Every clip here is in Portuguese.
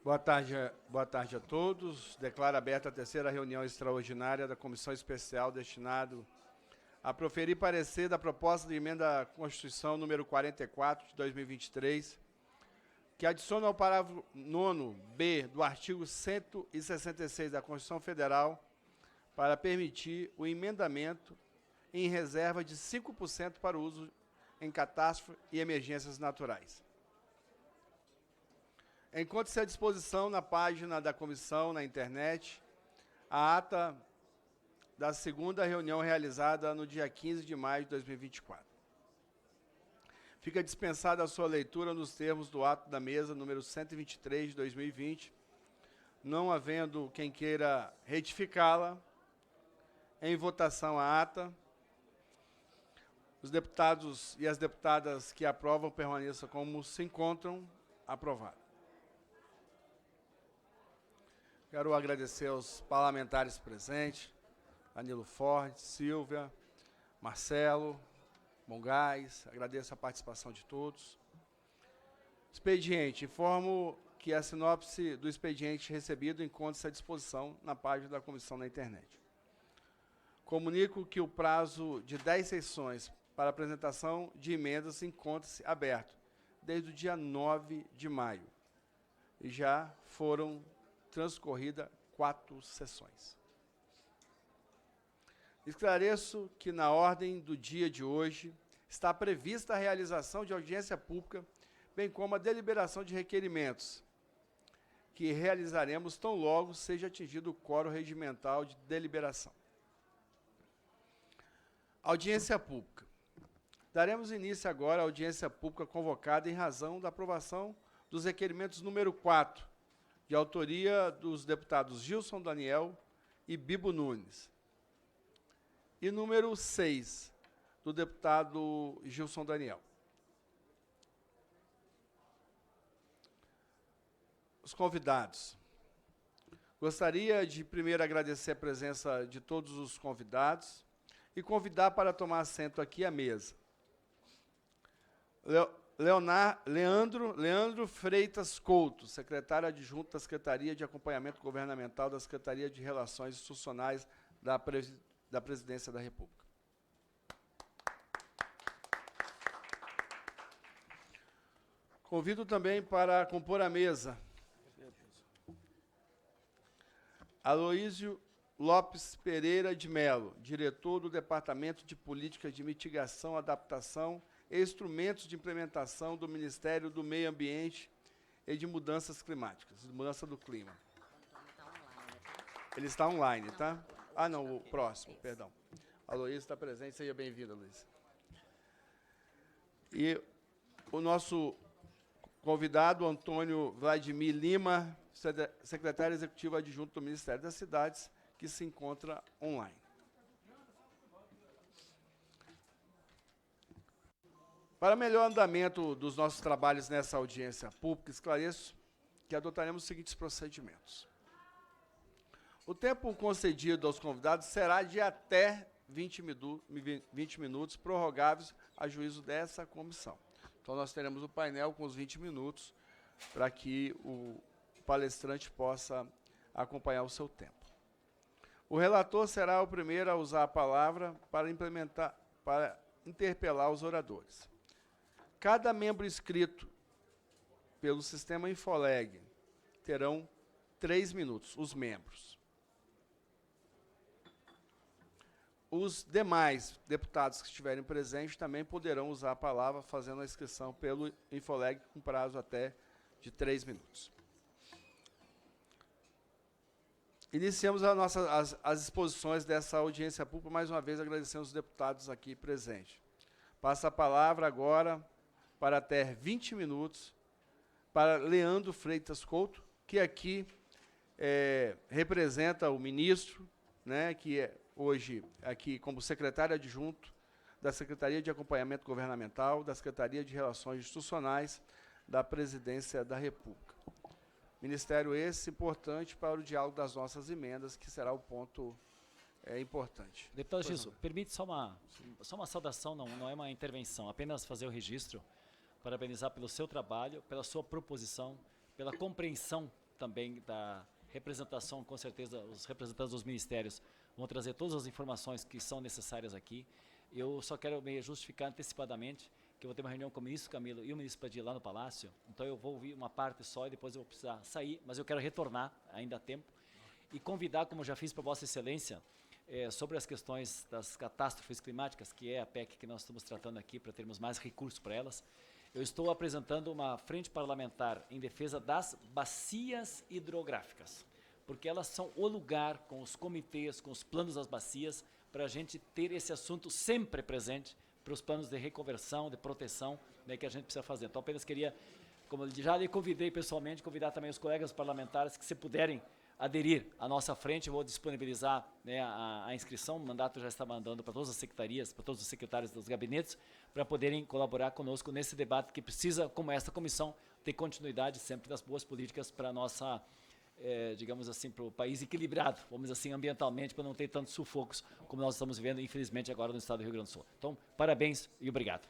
Boa tarde a todos. Declaro aberta a terceira reunião extraordinária da Comissão Especial destinado a proferir parecer da proposta de emenda à Constituição número 44 de 2023, que adiciona ao parágrafo 9º do artigo 166 da Constituição Federal para permitir o emendamento em reserva de 5% para o uso em catástrofe e emergências naturais. Encontre-se à disposição na página da comissão, na internet, a ata da segunda reunião realizada no dia 15 de maio de 2024. Fica dispensada a sua leitura nos termos do ato da mesa número 123 de 2020, não havendo quem queira retificá-la. Em votação a ata. Os deputados e as deputadas que aprovam permaneçam como se encontram. Aprovado. Quero agradecer aos parlamentares presentes, Danilo Forte, Silvia, Marcelo, Mongás, agradeço a participação de todos. Expediente, informo que a sinopse do expediente recebido encontra-se à disposição na página da comissão na internet. Comunico que o prazo de 10 sessões para apresentação de emendas encontra-se aberto desde o dia 9 de maio e já foram transcorridas 4 sessões. Esclareço que na ordem do dia de hoje está prevista a realização de audiência pública, bem como a deliberação de requerimentos, que realizaremos tão logo seja atingido o quórum regimental de deliberação. Audiência pública. Daremos início agora à audiência pública convocada em razão da aprovação dos requerimentos número 4, de autoria dos deputados Gilson Daniel e Bibo Nunes. E número 6, do deputado Gilson Daniel. Os convidados. Gostaria de primeiro agradecer a presença de todos os convidados e convidar para tomar assento aqui à mesa. Leandro Freitas Couto, secretário adjunto da Secretaria de Acompanhamento Governamental da Secretaria de Relações Institucionais da Presidência da República. Convido também para compor a mesa Aloísio Lopes Pereira de Melo, diretor do Departamento de Políticas de Mitigação, Adaptação e Instrumentos de Implementação do Ministério do Meio Ambiente e de Mudanças Climáticas, de Mudança do Clima. Ele está online, tá? Ah, não, o próximo, perdão. A Luísa está presente, seja bem-vinda, Luísa. E o nosso convidado, Antônio Vladimir Lima, secretário executivo adjunto do Ministério das Cidades, que se encontra online. Para melhor andamento dos nossos trabalhos nessa audiência pública, esclareço que adotaremos os seguintes procedimentos. O tempo concedido aos convidados será de até 20 minutos, prorrogáveis a juízo dessa comissão. Então, nós teremos o painel com os 20 minutos para que o palestrante possa acompanhar o seu tempo. O relator será o primeiro a usar a palavra para interpelar os oradores. Cada membro inscrito pelo sistema Infoleg terão 3 minutos, os membros. Os demais deputados que estiverem presentes também poderão usar a palavra fazendo a inscrição pelo Infoleg com prazo até de 3 minutos. Iniciamos as exposições dessa audiência pública, mais uma vez agradecendo os deputados aqui presentes. Passo a palavra agora para até 20 minutos para Leandro Freitas Couto, que aqui representa o ministro, né, que é hoje aqui como secretário adjunto da Secretaria de Acompanhamento Governamental, da Secretaria de Relações Institucionais da Presidência da República. Ministério esse importante para o diálogo das nossas emendas, que será o ponto importante. Deputado Gilson, permite só uma saudação, não é uma intervenção, apenas fazer o registro, parabenizar pelo seu trabalho, pela sua proposição, pela compreensão também da representação, com certeza os representantes dos ministérios vão trazer todas as informações que são necessárias aqui. Eu só quero me justificar antecipadamente que eu vou ter uma reunião com o ministro Camilo e o ministro Padilha lá no Palácio, então eu vou ouvir uma parte só e depois eu vou precisar sair, mas eu quero retornar, ainda há tempo, e convidar, como já fiz para Vossa Excelência, sobre as questões das catástrofes climáticas, que é a PEC que nós estamos tratando aqui, para termos mais recursos para elas. Eu estou apresentando uma frente parlamentar em defesa das bacias hidrográficas, porque elas são o lugar, com os comitês, com os planos das bacias, para a gente ter esse assunto sempre presente para os planos de reconversão, de proteção, né, que a gente precisa fazer. Então, apenas queria, como eu já lhe convidei pessoalmente, convidar também os colegas parlamentares que, se puderem aderir à nossa frente, eu vou disponibilizar, né, a inscrição, o mandato já está mandando para todas as secretarias, para todos os secretários dos gabinetes, para poderem colaborar conosco nesse debate que precisa, como esta comissão, ter continuidade sempre das boas políticas para a nossa, digamos assim, para o país equilibrado, vamos dizer assim, ambientalmente, para não ter tantos sufocos como nós estamos vivendo, infelizmente, agora no estado do Rio Grande do Sul. Então, parabéns e obrigado.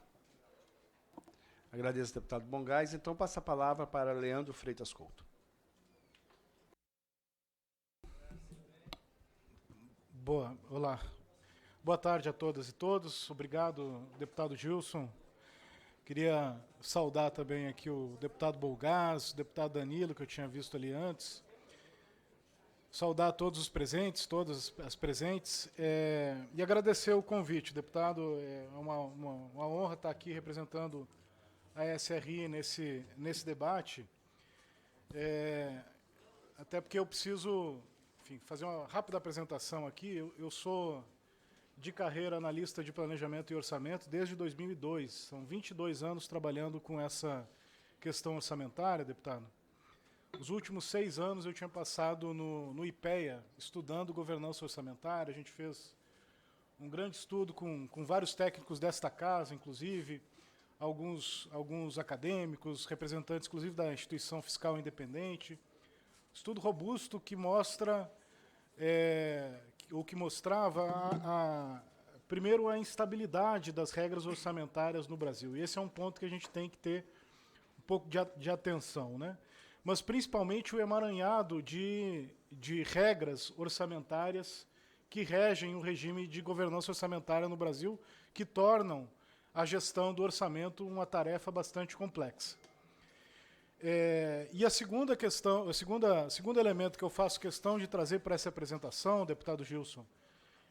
Agradeço, deputado Bongás. Então, passa a palavra para Leandro Freitas Couto. Olá. Boa tarde a todas e todos. Obrigado, deputado Gilson. Queria saudar também aqui o deputado Bongás, o deputado Danilo, que eu tinha visto ali antes. Saudar todos os presentes, todas as presentes, e agradecer o convite, deputado. É uma honra estar aqui representando a SRI nesse debate, até porque eu preciso, enfim, fazer uma rápida apresentação aqui. Eu sou de carreira analista de planejamento e orçamento desde 2002. São 22 anos trabalhando com essa questão orçamentária, deputado. Os últimos 6 anos eu tinha passado no IPEA, estudando governança orçamentária. A gente fez um grande estudo com vários técnicos desta casa, inclusive, alguns acadêmicos, representantes, inclusive, da Instituição Fiscal Independente. Estudo robusto que mostra, ou que mostrava, primeiro, a instabilidade das regras orçamentárias no Brasil. E esse é um ponto que a gente tem que ter um pouco de atenção, né? Mas, principalmente, o emaranhado de regras orçamentárias que regem o regime de governança orçamentária no Brasil, que tornam a gestão do orçamento uma tarefa bastante complexa. E a segunda questão, segundo elemento que eu faço questão de trazer para essa apresentação, deputado Gilson,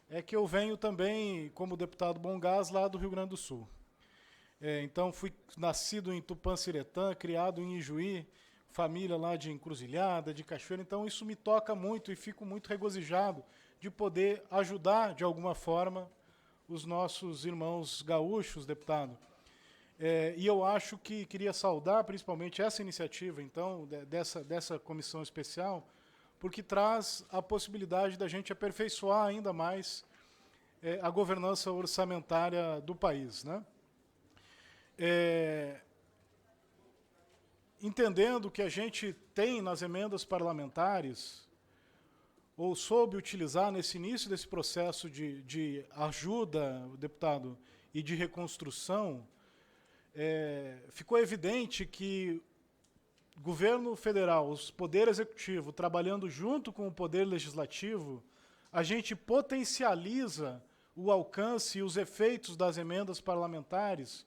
é que eu venho também como deputado Bongás lá do Rio Grande do Sul. Então, fui nascido em Tupã-Siretã, criado em Ijuí, família lá de Encruzilhada, de Cachoeira. Então, isso me toca muito e fico muito regozijado de poder ajudar, de alguma forma, os nossos irmãos gaúchos, deputado. E eu acho que queria saudar, principalmente, essa iniciativa, então, dessa comissão especial, porque traz a possibilidade da gente aperfeiçoar ainda mais a governança orçamentária do país, né? Entendendo que a gente tem nas emendas parlamentares, ou soube utilizar nesse início desse processo de ajuda, deputado, e de reconstrução, ficou evidente que o governo federal, o poder executivo, trabalhando junto com o poder legislativo, a gente potencializa o alcance e os efeitos das emendas parlamentares,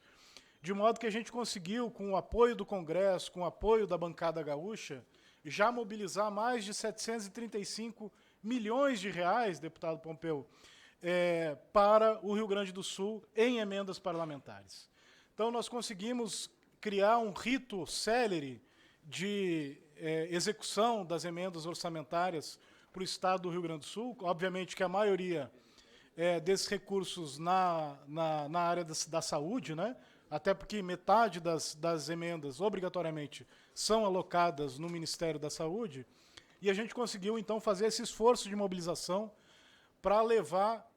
de modo que a gente conseguiu, com o apoio do Congresso, com o apoio da bancada gaúcha, já mobilizar mais de 735 milhões de reais, deputado Pompeu, para o Rio Grande do Sul em emendas parlamentares. Então, nós conseguimos criar um rito célere de execução das emendas orçamentárias para o Estado do Rio Grande do Sul. Obviamente que a maioria desses recursos na área da saúde, né? Até porque metade das emendas, obrigatoriamente, são alocadas no Ministério da Saúde, e a gente conseguiu, então, fazer esse esforço de mobilização para levar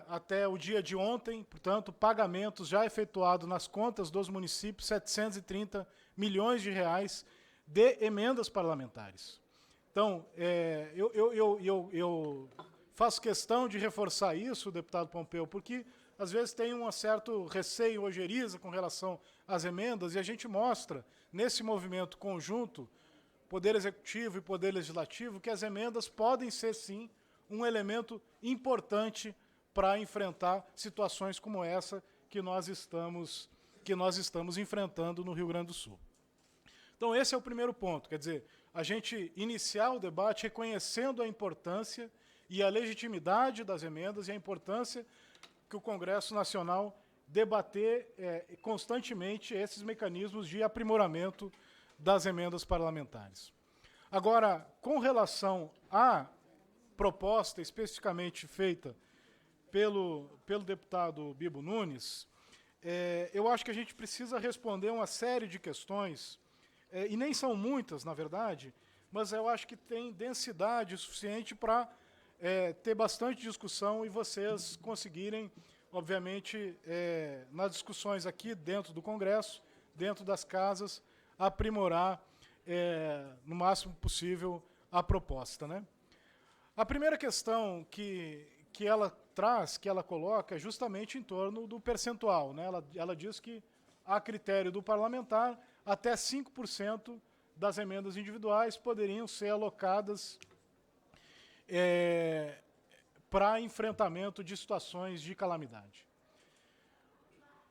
até o dia de ontem, portanto, pagamentos já efetuados nas contas dos municípios, 730 milhões de reais de emendas parlamentares. Então, eu faço questão de reforçar isso, deputado Pompeu, porque às vezes tem um certo receio, ojeriza com relação às emendas, e a gente mostra, nesse movimento conjunto, Poder Executivo e Poder Legislativo, que as emendas podem ser, sim, um elemento importante para enfrentar situações como essa que nós estamos enfrentando no Rio Grande do Sul. Então, esse é o primeiro ponto, quer dizer, a gente iniciar o debate reconhecendo a importância e a legitimidade das emendas e a importância que o Congresso Nacional debater constantemente esses mecanismos de aprimoramento das emendas parlamentares. Agora, com relação à proposta especificamente feita pelo deputado Bibo Nunes, eu acho que a gente precisa responder uma série de questões, e nem são muitas, na verdade, mas eu acho que tem densidade suficiente para ter bastante discussão e vocês conseguirem, obviamente, nas discussões aqui dentro do Congresso, dentro das casas, aprimorar, no máximo possível, a proposta, né? A primeira questão que ela traz, que ela coloca, é justamente em torno do percentual, né? Ela diz que, a critério do parlamentar, até 5% das emendas individuais poderiam ser alocadas para enfrentamento de situações de calamidade.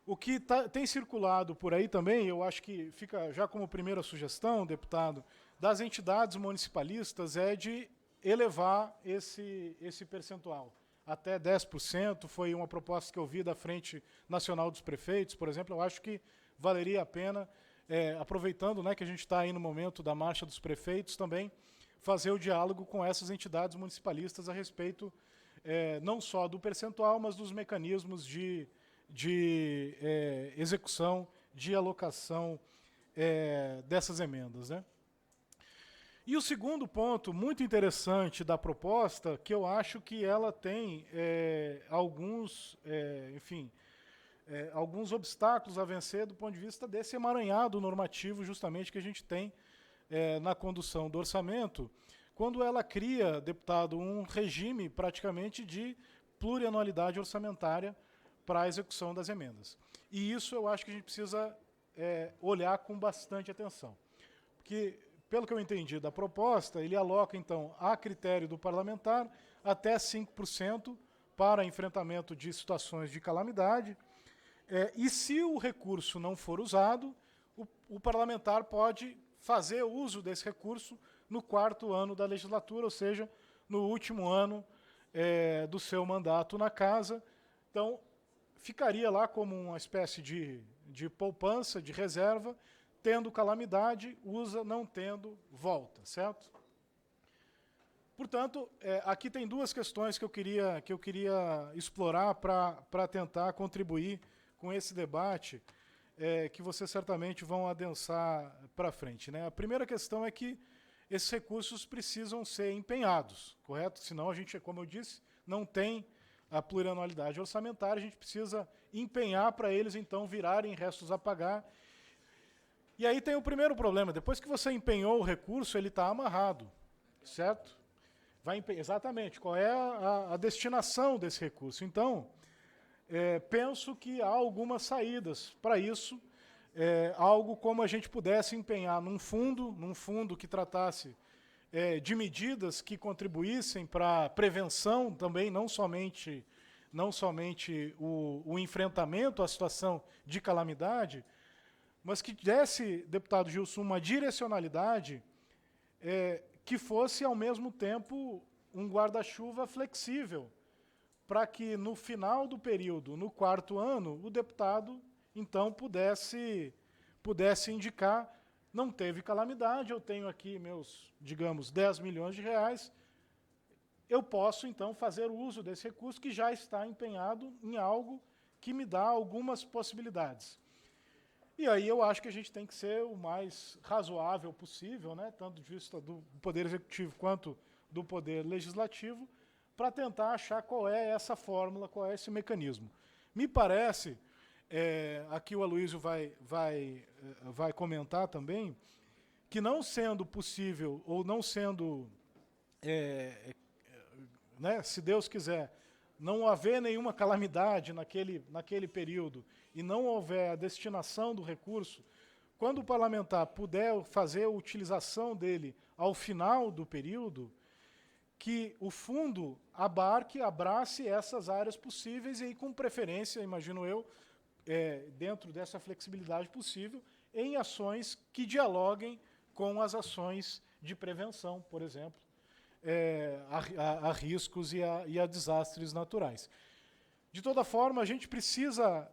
O que tem circulado por aí também, eu acho que fica já como primeira sugestão, deputado, das entidades municipalistas, é de elevar esse percentual. Até 10%, foi uma proposta que eu vi da Frente Nacional dos Prefeitos, por exemplo. Eu acho que valeria a pena, aproveitando, né, que a gente está aí no momento da Marcha dos Prefeitos, também fazer o diálogo com essas entidades municipalistas a respeito não só do percentual, mas dos mecanismos de execução, de alocação dessas emendas, né? E o segundo ponto muito interessante da proposta, que eu acho que ela tem alguns obstáculos a vencer do ponto de vista desse emaranhado normativo justamente que a gente tem na condução do orçamento, quando ela cria, deputado, um regime praticamente de plurianualidade orçamentária para a execução das emendas. E isso eu acho que a gente precisa olhar com bastante atenção. Porque, pelo que eu entendi da proposta, ele aloca, então, a critério do parlamentar até 5% para enfrentamento de situações de calamidade. E se o recurso não for usado, o parlamentar pode fazer uso desse recurso no 4º ano da legislatura, ou seja, no último ano do seu mandato na casa. Então, ficaria lá como uma espécie de poupança, de reserva, tendo calamidade, usa, não tendo, volta, certo? Portanto, aqui tem duas questões que eu queria explorar para tentar contribuir com esse debate, que vocês certamente vão adensar para frente, né? A primeira questão é que esses recursos precisam ser empenhados, correto? Senão a gente, como eu disse, não tem a plurianualidade orçamentária, a gente precisa empenhar para eles, então, virarem restos a pagar. E aí tem o primeiro problema, depois que você empenhou o recurso, ele está amarrado, certo? Exatamente, qual é a destinação desse recurso? Então, penso que há algumas saídas para isso, algo como a gente pudesse empenhar num fundo que tratasse de medidas que contribuíssem para a prevenção também, não somente o enfrentamento à situação de calamidade, mas que desse, deputado Gilson, uma direcionalidade que fosse, ao mesmo tempo, um guarda-chuva flexível, para que, no final do período, no 4º ano, o deputado, então, pudesse indicar: não teve calamidade, eu tenho aqui meus, digamos, 10 milhões de reais, eu posso, então, fazer uso desse recurso que já está empenhado em algo que me dá algumas possibilidades. E aí eu acho que a gente tem que ser o mais razoável possível, né, tanto de vista do Poder Executivo quanto do Poder Legislativo, para tentar achar qual é essa fórmula, qual é esse mecanismo. Me parece, aqui o Aloysio vai comentar também, que não sendo possível, ou não sendo, né, se Deus quiser, não haver nenhuma calamidade naquele período, e não houver a destinação do recurso, quando o parlamentar puder fazer a utilização dele ao final do período, que o fundo abrace essas áreas possíveis e, com preferência, imagino eu, dentro dessa flexibilidade possível, em ações que dialoguem com as ações de prevenção, por exemplo, a riscos e a desastres naturais. De toda forma, a gente precisa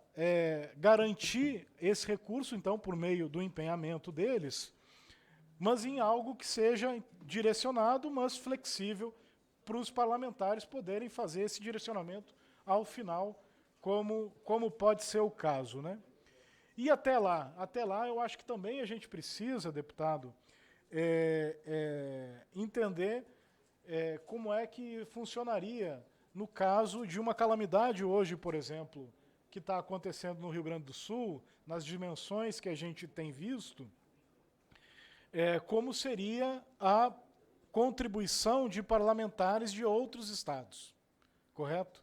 garantir esse recurso, então, por meio do empenhamento deles, mas em algo que seja direcionado, mas flexível, para os parlamentares poderem fazer esse direcionamento ao final, como pode ser o caso, né? E até lá eu acho que também a gente precisa, deputado, entender como é que funcionaria no caso de uma calamidade hoje, por exemplo, que está acontecendo no Rio Grande do Sul, nas dimensões que a gente tem visto, como seria a contribuição de parlamentares de outros estados, correto?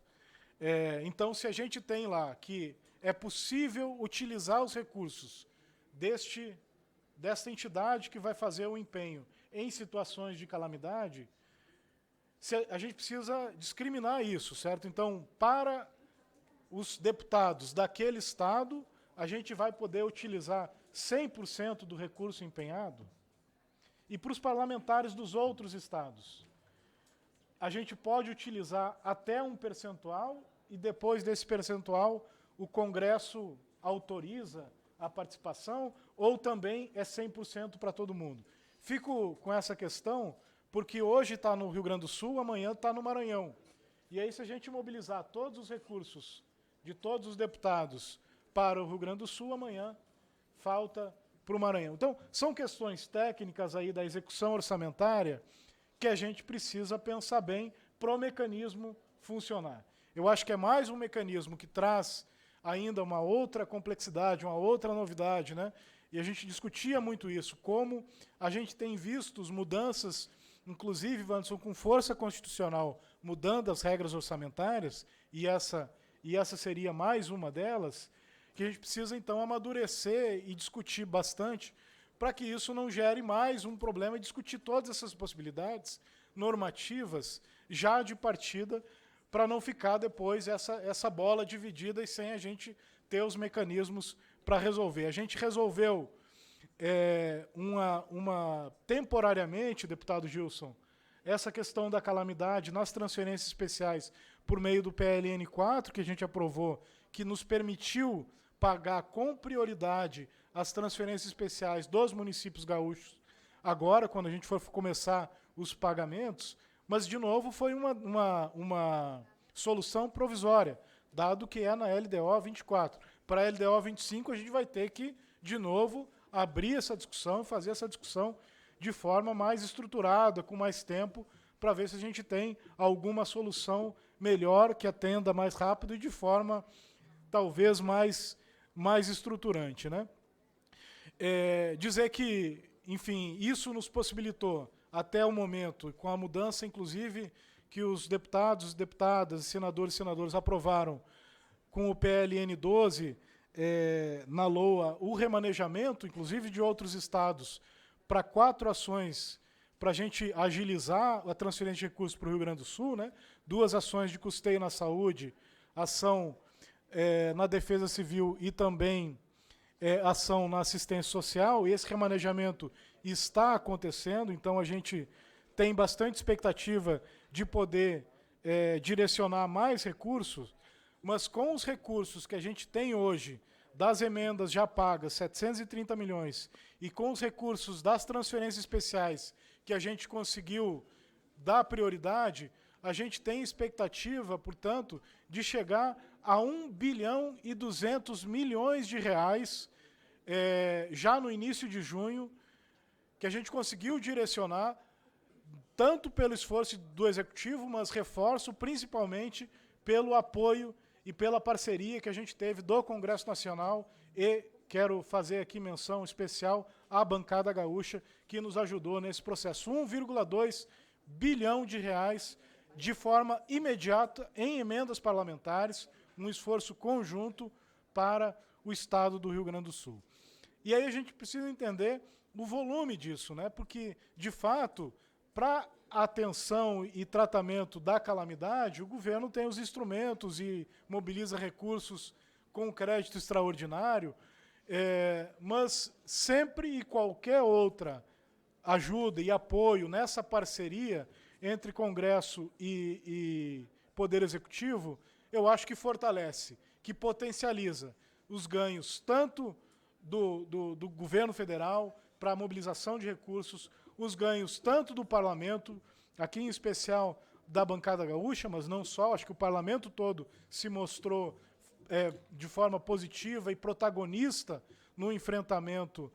Então, se a gente tem lá que é possível utilizar os recursos desta entidade que vai fazer o empenho em situações de calamidade, a gente precisa discriminar isso, certo? Então, para os deputados daquele estado, a gente vai poder utilizar 100% do recurso empenhado? E para os parlamentares dos outros estados, a gente pode utilizar até um percentual e depois desse percentual o Congresso autoriza a participação ou também é 100% para todo mundo? Fico com essa questão porque hoje está no Rio Grande do Sul, amanhã está no Maranhão. E aí, se a gente mobilizar todos os recursos de todos os deputados para o Rio Grande do Sul, amanhã falta para o Maranhão. Então, são questões técnicas aí da execução orçamentária que a gente precisa pensar bem para o mecanismo funcionar. Eu acho que é mais um mecanismo que traz ainda uma outra complexidade, uma outra novidade, né? E a gente discutia muito isso, como a gente tem visto as mudanças, inclusive, Wanderson, com força constitucional, mudando as regras orçamentárias, e essa seria mais uma delas, que a gente precisa, então, amadurecer e discutir bastante para que isso não gere mais um problema e discutir todas essas possibilidades normativas já de partida, para não ficar depois essa bola dividida e sem a gente ter os mecanismos para resolver. A gente resolveu temporariamente, deputado Gilson, essa questão da calamidade nas transferências especiais por meio do PLN 4, que a gente aprovou, que nos permitiu pagar com prioridade as transferências especiais dos municípios gaúchos, agora, quando a gente for começar os pagamentos, mas, de novo, foi uma solução provisória, dado que é na LDO 24. Para a LDO 25, a gente vai ter que, de novo, abrir essa discussão e fazer essa discussão de forma mais estruturada, com mais tempo, para ver se a gente tem alguma solução melhor, que atenda mais rápido e de forma, talvez, mais estruturante, né? Dizer que, enfim, isso nos possibilitou, até o momento, com a mudança, inclusive, que os deputados, deputadas, senadores e senadoras aprovaram com o PLN 12, na LOA, o remanejamento, inclusive, de outros estados, para 4 ações, para a gente agilizar a transferência de recursos para o Rio Grande do Sul, né? 2 ações de custeio na saúde, ação na defesa civil e também ação na assistência social, e esse remanejamento está acontecendo, então a gente tem bastante expectativa de poder direcionar mais recursos, mas com os recursos que a gente tem hoje, das emendas já pagas, 730 milhões, e com os recursos das transferências especiais que a gente conseguiu dar prioridade, a gente tem expectativa, portanto, de chegar a 1 bilhão e 200 milhões de reais já no início de junho, que a gente conseguiu direcionar, tanto pelo esforço do Executivo, mas reforço principalmente pelo apoio e pela parceria que a gente teve do Congresso Nacional, e quero fazer aqui menção especial à bancada gaúcha, que nos ajudou nesse processo. 1,2 bilhão de reais de forma imediata em emendas parlamentares, um esforço conjunto para o Estado do Rio Grande do Sul. E aí a gente precisa entender o volume disso, né? Porque, de fato, para atenção e tratamento da calamidade, o governo tem os instrumentos e mobiliza recursos com crédito extraordinário, mas sempre e qualquer outra ajuda e apoio nessa parceria entre Congresso e Poder Executivo, eu acho que fortalece, que potencializa os ganhos tanto do governo federal para a mobilização de recursos, os ganhos tanto do parlamento, aqui em especial da bancada gaúcha, mas não só, acho que o parlamento todo se mostrou de forma positiva e protagonista no enfrentamento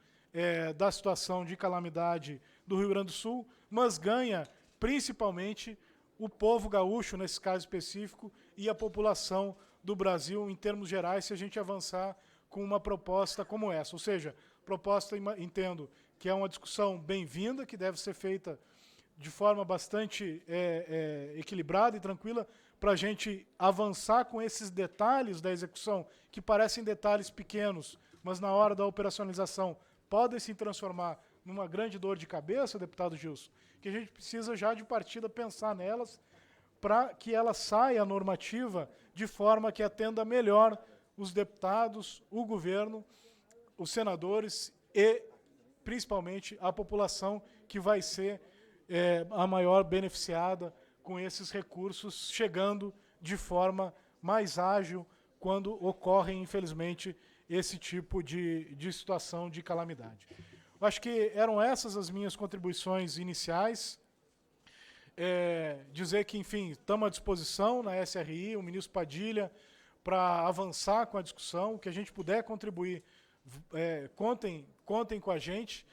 da situação de calamidade do Rio Grande do Sul, mas ganha principalmente o povo gaúcho, nesse caso específico, e a população do Brasil, em termos gerais, se a gente avançar com uma proposta como essa. Ou seja, proposta, entendo, que é uma discussão bem-vinda, que deve ser feita de forma bastante equilibrada e tranquila, para a gente avançar com esses detalhes da execução, que parecem detalhes pequenos, mas na hora da operacionalização podem se transformar numa grande dor de cabeça, deputado Gilson, que a gente precisa já de partida pensar nelas para que ela saia normativa de forma que atenda melhor os deputados, o governo, os senadores e, principalmente, a população que vai ser a maior beneficiada com esses recursos, chegando de forma mais ágil quando ocorre, infelizmente, esse tipo de situação de calamidade. Eu acho que eram essas as minhas contribuições iniciais. Dizer que, enfim, estamos à disposição na SRI, o ministro Padilha, para avançar com a discussão, o que a gente puder contribuir, contem com a gente,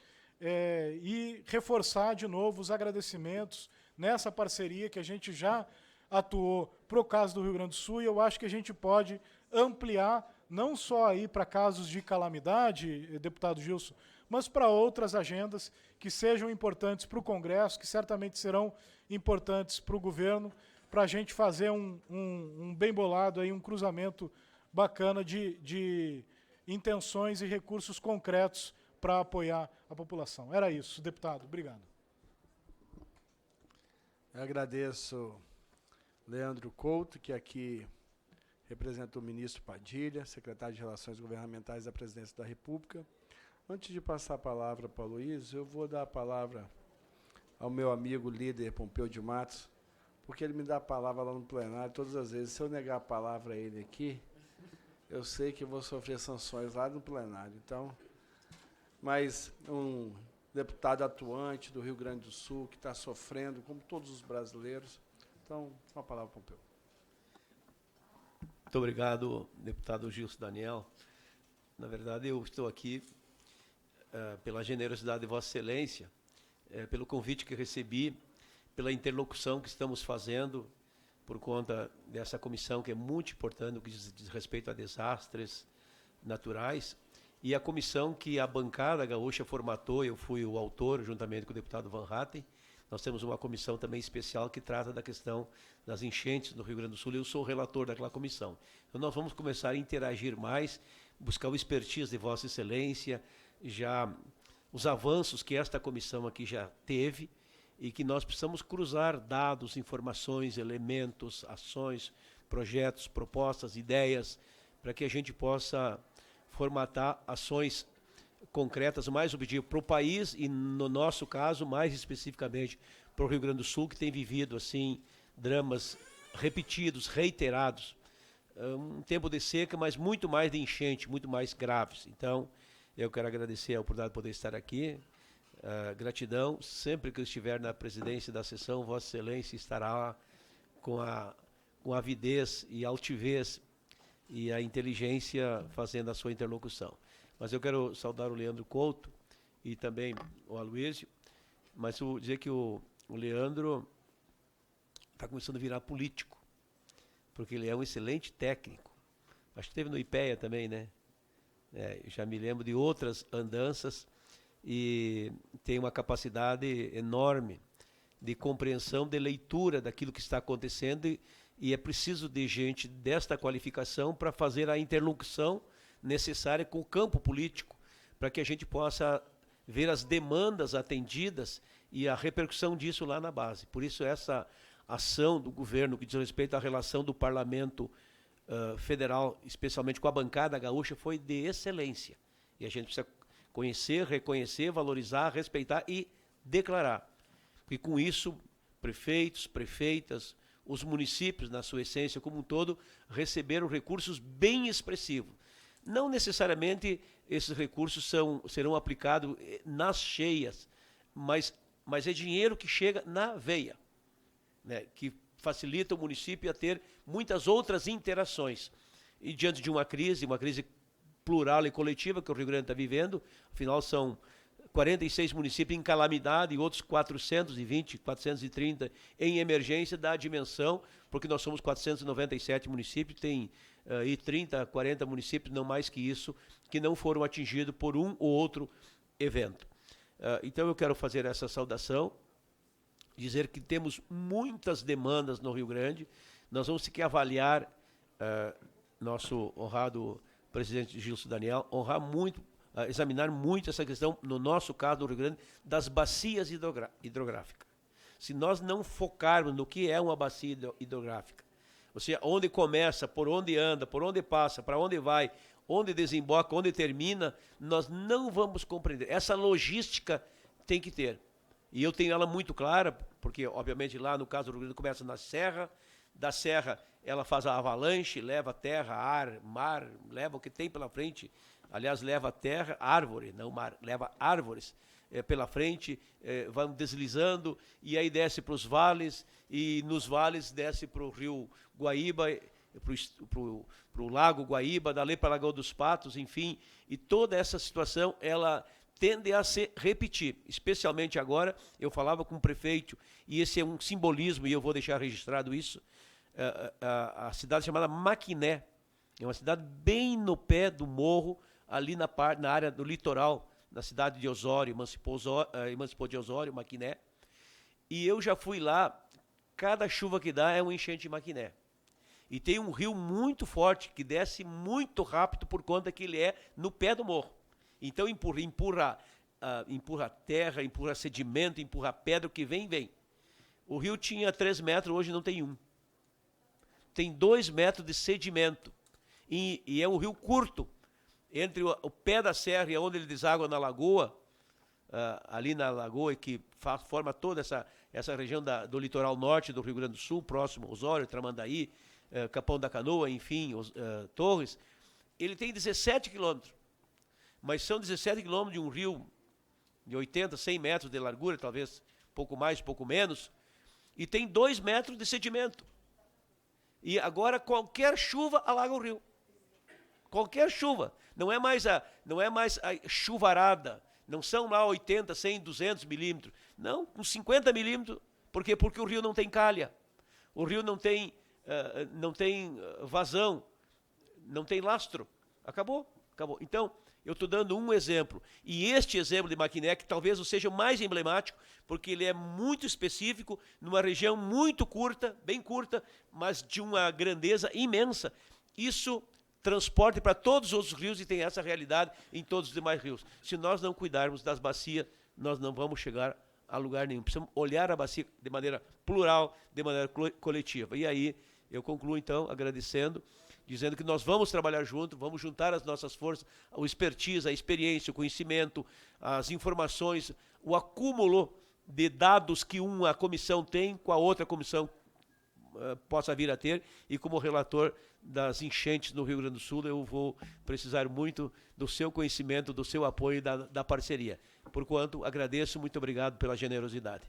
e reforçar de novo os agradecimentos nessa parceria que a gente já atuou para o caso do Rio Grande do Sul, e eu acho que a gente pode ampliar não só aí para casos de calamidade, deputado Gilson, mas para outras agendas que sejam importantes para o Congresso, que certamente serão importantes para o governo, para a gente fazer um bem bolado, aí, um cruzamento bacana de intenções e recursos concretos para apoiar a população. Era isso, deputado. Obrigado. Eu agradeço Leandro Couto, que aqui representa o ministro Padilha, secretário de Relações Governamentais da Presidência da República. Antes de passar a palavra para o Luiz, eu vou dar a palavra ao meu amigo líder Pompeu de Matos, porque ele me dá a palavra lá no plenário todas as vezes. Se eu negar a palavra a ele aqui, eu sei que eu vou sofrer sanções lá no plenário. Então, mas um deputado atuante do Rio Grande do Sul, que está sofrendo, como todos os brasileiros. Então, com a palavra, Pompeu. Muito obrigado, deputado Gilson Daniel. Na verdade, eu estou aqui pela generosidade de Vossa Excelência, pelo convite que recebi, pela interlocução que estamos fazendo por conta dessa comissão que é muito importante no que diz respeito a desastres naturais, e a comissão que a bancada gaúcha formatou, eu fui o autor, juntamente com o deputado Van Hatten. Nós temos uma comissão também especial que trata da questão das enchentes no Rio Grande do Sul, e eu sou o relator daquela comissão. Então nós vamos começar a interagir mais, buscar o expertise de Vossa Excelência, já os avanços que esta comissão aqui já teve, e que nós precisamos cruzar dados, informações, elementos, ações, projetos, propostas, ideias, para que a gente possa formatar ações concretas mais objetivas para o país e, no nosso caso, mais especificamente para o Rio Grande do Sul, que tem vivido assim dramas repetidos, reiterados, um tempo de seca, mas muito mais de enchente, muito mais graves. Então, eu quero agradecer a oportunidade de poder estar aqui. Gratidão. Sempre que eu estiver na presidência da sessão, Vossa Excelência estará com a avidez e altivez e a inteligência fazendo a sua interlocução. Mas eu quero saudar o Leandro Couto e também o Aloysio, mas dizer que o Leandro está começando a virar político, porque ele é um excelente técnico. Acho que teve no IPEA também, né? Já me lembro de outras andanças, e tem uma capacidade enorme de compreensão, de leitura daquilo que está acontecendo, e é preciso de gente desta qualificação para fazer a interlocução necessária com o campo político, para que a gente possa ver as demandas atendidas e a repercussão disso lá na base. Por isso, essa ação do governo que diz respeito à relação do Parlamento Federal, especialmente com a bancada gaúcha, foi de excelência. E a gente precisa conhecer, reconhecer, valorizar, respeitar e declarar. E com isso, prefeitos, prefeitas, os municípios, na sua essência como um todo, receberam recursos bem expressivos. Não necessariamente esses recursos serão aplicados nas cheias, mas é dinheiro que chega na veia, né, que facilita o município a ter muitas outras interações. E diante de uma crise plural e coletiva que o Rio Grande está vivendo, afinal são 46 municípios em calamidade e outros 420, 430 em emergência, dá a dimensão, porque nós somos 497 municípios, tem aí 30, 40 municípios, não mais que isso, que não foram atingidos por um ou outro evento. Então eu quero fazer essa saudação, dizer que temos muitas demandas no Rio Grande, nós vamos ter que avaliar, nosso honrado presidente Gilson Daniel, examinar muito essa questão, no nosso caso, no Rio Grande, das bacias hidrográficas. Se nós não focarmos no que é uma bacia hidrográfica, ou seja, onde começa, por onde anda, por onde passa, para onde vai, onde desemboca, onde termina, nós não vamos compreender. Essa logística tem que ter. E eu tenho ela muito clara, porque, obviamente, lá no caso do Rio Grande começa na serra, da serra ela faz a avalanche, leva terra, ar, mar, leva o que tem pela frente. Aliás, leva terra, árvore, não mar, leva árvores pela frente, vão deslizando, e aí desce para os vales, e nos vales desce para o rio Guaíba, para o lago Guaíba, dali para a Lagoa dos Patos, enfim, e toda essa situação, ela tende a se repetir, especialmente agora. Eu falava com o prefeito, e esse é um simbolismo, e eu vou deixar registrado isso, a cidade chamada Maquiné, é uma cidade bem no pé do morro, ali na área do litoral, na cidade de Osório, emancipou de Osório, Maquiné, e eu já fui lá, cada chuva que dá é um enchente de Maquiné. E tem um rio muito forte, que desce muito rápido por conta que ele é no pé do morro. Então empurra terra, empurra sedimento, empurra pedra, o que vem, vem. O rio tinha 3 metros, hoje não tem 1. Tem 2 metros de sedimento. E é um rio curto. Entre o pé da serra e onde ele deságua na lagoa, ali na lagoa, que forma toda essa região do litoral norte do Rio Grande do Sul, próximo a Osório, Tramandaí, Capão da Canoa, enfim, Torres, ele tem 17 quilômetros. Mas são 17 quilômetros de um rio de 80, 100 metros de largura, talvez pouco mais, pouco menos, e tem 2 metros de sedimento. E agora qualquer chuva alaga o rio. Qualquer chuva. Não é mais a chuvarada. Não são lá 80, 100, 200 milímetros. Não, com 50 milímetros. Por quê? Porque o rio não tem calha. O rio não tem vazão. Não tem lastro. Acabou. Então, eu estou dando um exemplo. E este exemplo de Maquiné, que talvez seja o mais emblemático, porque ele é muito específico, numa região muito curta, bem curta, mas de uma grandeza imensa. Isso transporte para todos os outros rios, e tem essa realidade em todos os demais rios. Se nós não cuidarmos das bacias, nós não vamos chegar a lugar nenhum. Precisamos olhar a bacia de maneira plural, de maneira coletiva. E aí eu concluo, então, agradecendo, dizendo que nós vamos trabalhar junto, vamos juntar as nossas forças, o expertise, a experiência, o conhecimento, as informações, o acúmulo de dados que uma comissão tem com a outra comissão possa vir a ter, e como relator das enchentes no Rio Grande do Sul, eu vou precisar muito do seu conhecimento, do seu apoio e da parceria. Porquanto, agradeço, muito obrigado pela generosidade.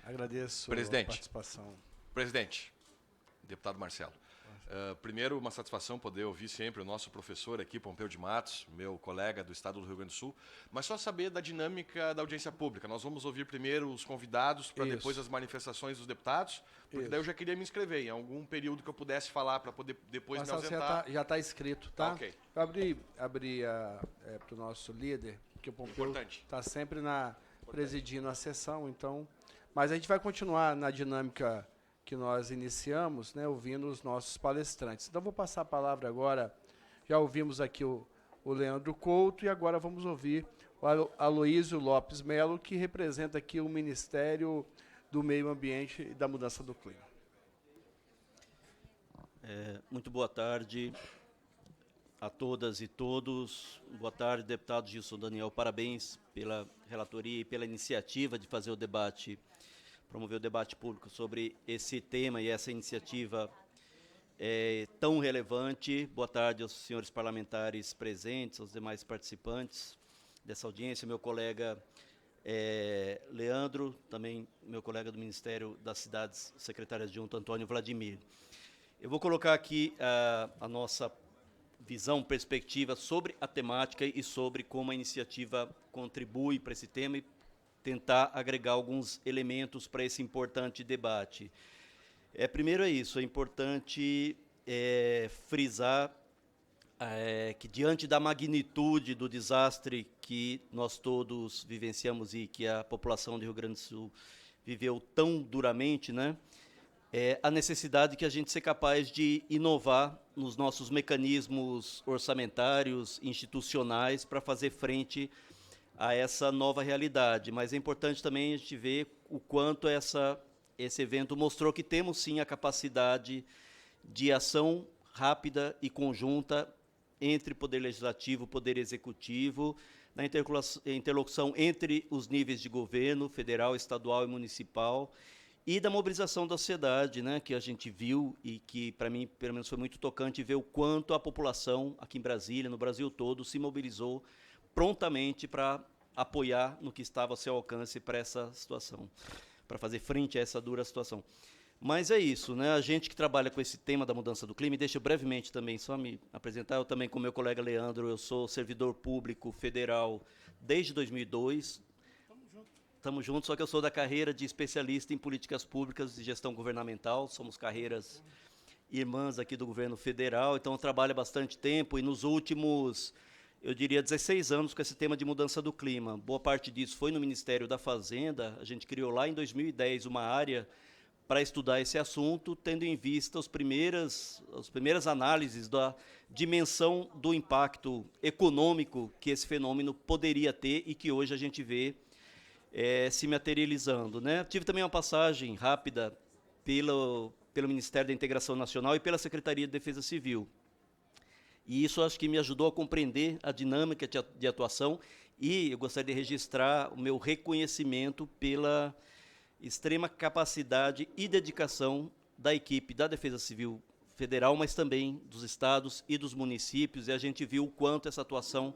Agradeço Presidente. a participação. Presidente, deputado Marcelo, primeiro, uma satisfação poder ouvir sempre o nosso professor aqui, Pompeu de Matos, meu colega do estado do Rio Grande do Sul, mas só saber da dinâmica da audiência pública. Nós vamos ouvir primeiro os convidados, para depois as manifestações dos deputados, porque daí eu já queria me inscrever em algum período que eu pudesse falar para poder depois Marcelo, me ausentar. já está escrito, tá? Ok. Eu abrir para o nosso líder, porque o Pompeu está sempre presidindo a sessão, então. Mas a gente vai continuar na dinâmica que nós iniciamos, né, ouvindo os nossos palestrantes. Então, vou passar a palavra agora. Já ouvimos aqui o o Leandro Couto, e agora vamos ouvir o Aloísio Lopes Melo, que representa aqui o Ministério do Meio Ambiente e da Mudança do Clima. Muito boa tarde a todas e todos. Boa tarde, deputado Gilson Daniel. Parabéns pela relatoria e pela iniciativa de fazer o debate, promover o debate público sobre esse tema e essa iniciativa tão relevante. Boa tarde aos senhores parlamentares presentes, aos demais participantes dessa audiência, meu colega Leandro, também meu colega do Ministério das Cidades, secretário adjunto Antônio Vladimir. Eu vou colocar aqui a nossa visão, perspectiva sobre a temática e sobre como a iniciativa contribui para esse tema e tentar agregar alguns elementos para esse importante debate. Primeiro é isso, é importante frisar que, diante da magnitude do desastre que nós todos vivenciamos e que a população do Rio Grande do Sul viveu tão duramente, né, a necessidade que a gente seja capaz de inovar nos nossos mecanismos orçamentários, institucionais, para fazer frente a essa nova realidade. Mas é importante também a gente ver o quanto esse evento mostrou que temos, sim, a capacidade de ação rápida e conjunta entre Poder Legislativo e Poder Executivo, na interlocução entre os níveis de governo, federal, estadual e municipal, e da mobilização da sociedade, né, que a gente viu e que, para mim, pelo menos foi muito tocante ver o quanto a população aqui em Brasília, no Brasil todo, se mobilizou prontamente para apoiar no que estava ao seu alcance para essa situação, para fazer frente a essa dura situação. Mas é isso, né? A gente que trabalha com esse tema da mudança do clima, e deixa eu brevemente também só me apresentar, eu também com meu colega Leandro, eu sou servidor público federal desde 2002, estamos juntos, só que eu sou da carreira de especialista em políticas públicas e gestão governamental, somos carreiras irmãs aqui do governo federal, então eu trabalho há bastante tempo e nos últimos, eu diria, 16 anos com esse tema de mudança do clima. Boa parte disso foi no Ministério da Fazenda, a gente criou lá em 2010 uma área para estudar esse assunto, tendo em vista as primeiras análises da dimensão do impacto econômico que esse fenômeno poderia ter e que hoje a gente vê se materializando, né? Tive também uma passagem rápida pelo Ministério da Integração Nacional e pela Secretaria de Defesa Civil. E isso acho que me ajudou a compreender a dinâmica de atuação e eu gostaria de registrar o meu reconhecimento pela extrema capacidade e dedicação da equipe da Defesa Civil Federal, mas também dos estados e dos municípios, e a gente viu o quanto essa atuação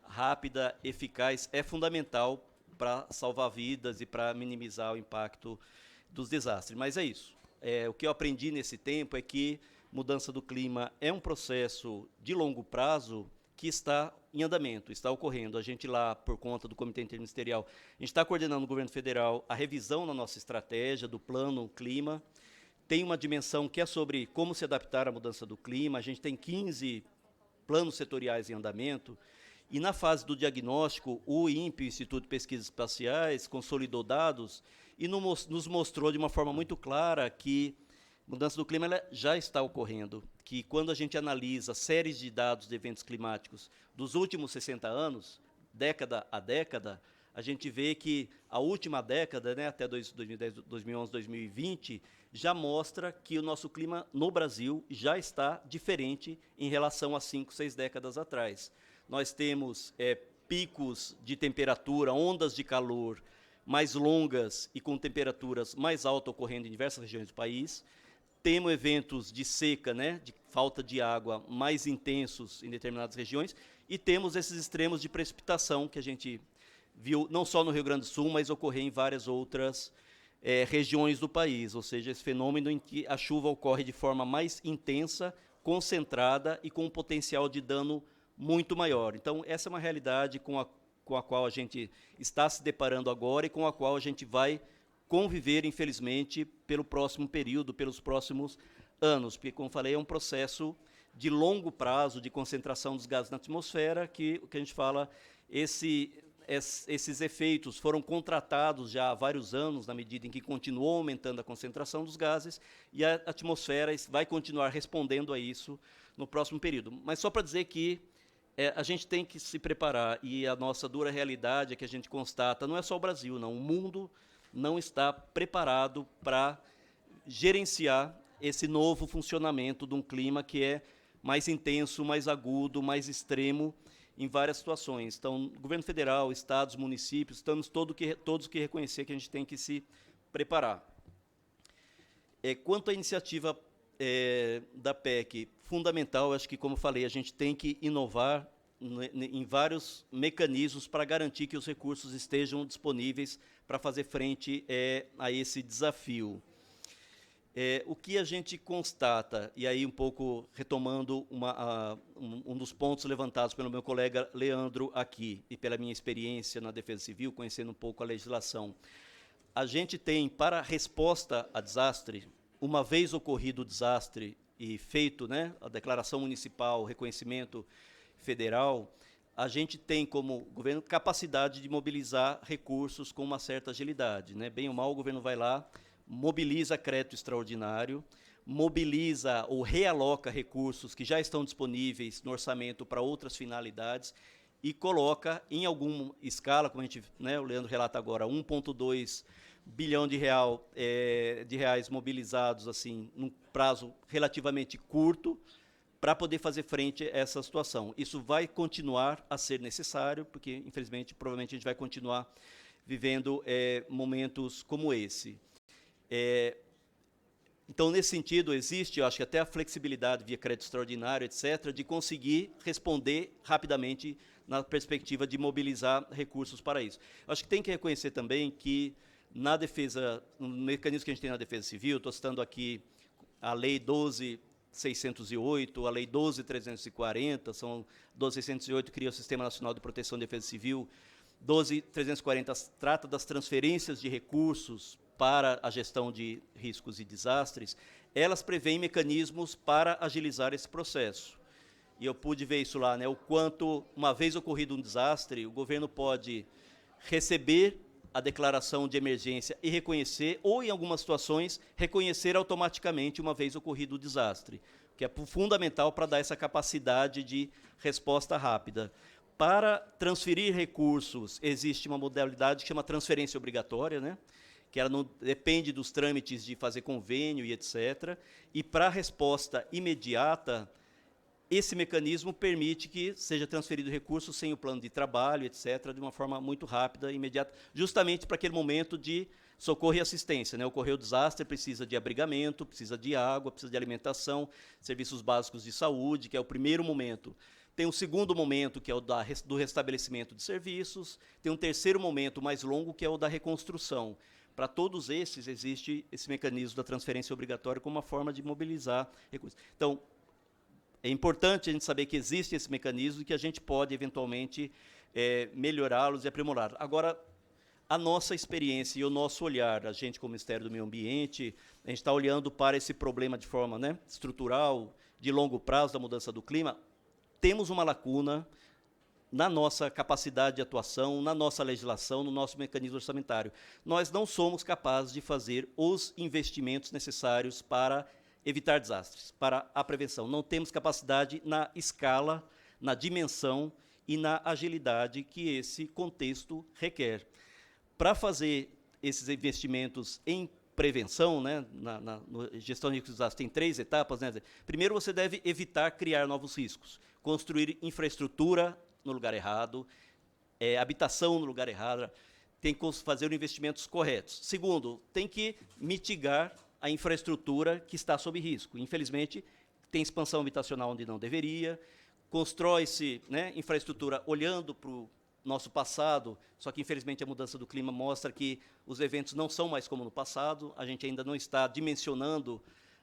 rápida, eficaz, é fundamental para salvar vidas e para minimizar o impacto dos desastres. Mas é isso. O que eu aprendi nesse tempo é que mudança do clima é um processo de longo prazo que está em andamento, está ocorrendo. A gente lá, por conta do Comitê Interministerial, a gente está coordenando no governo federal a revisão da nossa estratégia, do plano clima. Tem uma dimensão que é sobre como se adaptar à mudança do clima. A gente tem 15 planos setoriais em andamento. E na fase do diagnóstico, o INPE, o Instituto de Pesquisas Espaciais, consolidou dados e nos mostrou de uma forma muito clara que mudança do clima ela já está ocorrendo, que quando a gente analisa séries de dados de eventos climáticos dos últimos 60 anos, década a década, a gente vê que a última década, né, até 2010, 2011, 2020, já mostra que o nosso clima no Brasil já está diferente em relação a 5, 6 décadas atrás. Nós temos picos de temperatura, ondas de calor mais longas e com temperaturas mais altas ocorrendo em diversas regiões do país. Temos eventos de seca, né, de falta de água mais intensos em determinadas regiões. E temos esses extremos de precipitação que a gente viu não só no Rio Grande do Sul, mas ocorrer em várias outras regiões do país. Ou seja, esse fenômeno em que a chuva ocorre de forma mais intensa, concentrada e com um potencial de dano muito maior. Então, essa é uma realidade com a qual a gente está se deparando agora e com a qual a gente vai conviver, infelizmente, pelo próximo período, pelos próximos anos, porque, como falei, é um processo de longo prazo de concentração dos gases na atmosfera, que o que a gente fala, esses efeitos foram contratados já há vários anos, na medida em que continuou aumentando a concentração dos gases, e a atmosfera vai continuar respondendo a isso no próximo período. Mas só para dizer que a gente tem que se preparar, e a nossa dura realidade é que a gente constata, não é só o Brasil, não, o mundo não está preparado para gerenciar esse novo funcionamento de um clima que é mais intenso, mais agudo, mais extremo em várias situações. Então, governo federal, estados, municípios, estamos todos que reconhecer que a gente tem que se preparar. Quanto à iniciativa da PEC, fundamental, acho que, como falei, a gente tem que inovar em vários mecanismos para garantir que os recursos estejam disponíveis para fazer frente a esse desafio. O que a gente constata, e aí um pouco retomando um dos pontos levantados pelo meu colega Leandro aqui, e pela minha experiência na Defesa Civil, conhecendo um pouco a legislação, a gente tem, para resposta a desastre, uma vez ocorrido o desastre e feito, né, a declaração municipal, o reconhecimento federal, a gente tem, como governo, capacidade de mobilizar recursos com uma certa agilidade, né? Bem ou mal, o governo vai lá, mobiliza crédito extraordinário, mobiliza ou realoca recursos que já estão disponíveis no orçamento para outras finalidades e coloca em alguma escala, como a gente, né, o Leandro relata agora, 1,2 bilhão de reais mobilizados assim num prazo relativamente curto para poder fazer frente a essa situação. Isso vai continuar a ser necessário, porque, infelizmente, provavelmente a gente vai continuar vivendo momentos como esse. Então, nesse sentido, existe, eu acho que até a flexibilidade via crédito extraordinário, etc., de conseguir responder rapidamente na perspectiva de mobilizar recursos para isso. Eu acho que tem que reconhecer também que, na defesa, no mecanismo que a gente tem na Defesa Civil, estou citando aqui a Lei 12.608, a Lei 12.340, são 12.608 cria o Sistema Nacional de Proteção e Defesa Civil, 12.340 trata das transferências de recursos para a gestão de riscos e desastres, elas prevêem mecanismos para agilizar esse processo. E eu pude ver isso lá, né, o quanto, uma vez ocorrido um desastre, o governo pode receber a declaração de emergência e reconhecer, ou, em algumas situações, reconhecer automaticamente uma vez ocorrido o desastre, que é fundamental para dar essa capacidade de resposta rápida. Para transferir recursos, existe uma modalidade que chama transferência obrigatória, né? Que ela não depende dos trâmites de fazer convênio e etc. E para resposta imediata, esse mecanismo permite que seja transferido recursos sem o plano de trabalho, etc., de uma forma muito rápida e imediata, justamente para aquele momento de socorro e assistência, né? Ocorreu o desastre, precisa de abrigamento, precisa de água, precisa de alimentação, serviços básicos de saúde, que é o primeiro momento. Tem um segundo momento, que é o do restabelecimento de serviços, tem um terceiro momento mais longo, que é o da reconstrução. Para todos esses, existe esse mecanismo da transferência obrigatória como uma forma de mobilizar recursos. Então, é importante a gente saber que existe esse mecanismo e que a gente pode, eventualmente, melhorá-los e aprimorar. Agora, a nossa experiência e o nosso olhar, a gente, como Ministério do Meio Ambiente, a gente está olhando para esse problema de forma, né, estrutural, de longo prazo, da mudança do clima. Temos uma lacuna na nossa capacidade de atuação, na nossa legislação, no nosso mecanismo orçamentário. Nós não somos capazes de fazer os investimentos necessários para evitar desastres, para a prevenção. Não temos capacidade na escala, na dimensão e na agilidade que esse contexto requer. Para fazer esses investimentos em prevenção, né, na gestão de riscos de desastre, tem 3 etapas. Né? Primeiro, você deve evitar criar novos riscos, construir infraestrutura no lugar errado, habitação no lugar errado, tem que fazer os investimentos corretos. Segundo, tem que mitigar a infraestrutura que está sob risco. Infelizmente, tem expansão habitacional onde não deveria, constrói-se, né, infraestrutura olhando para o nosso passado, só que, infelizmente, a mudança do clima mostra que os eventos não são mais como no passado, a gente ainda não está dimensionando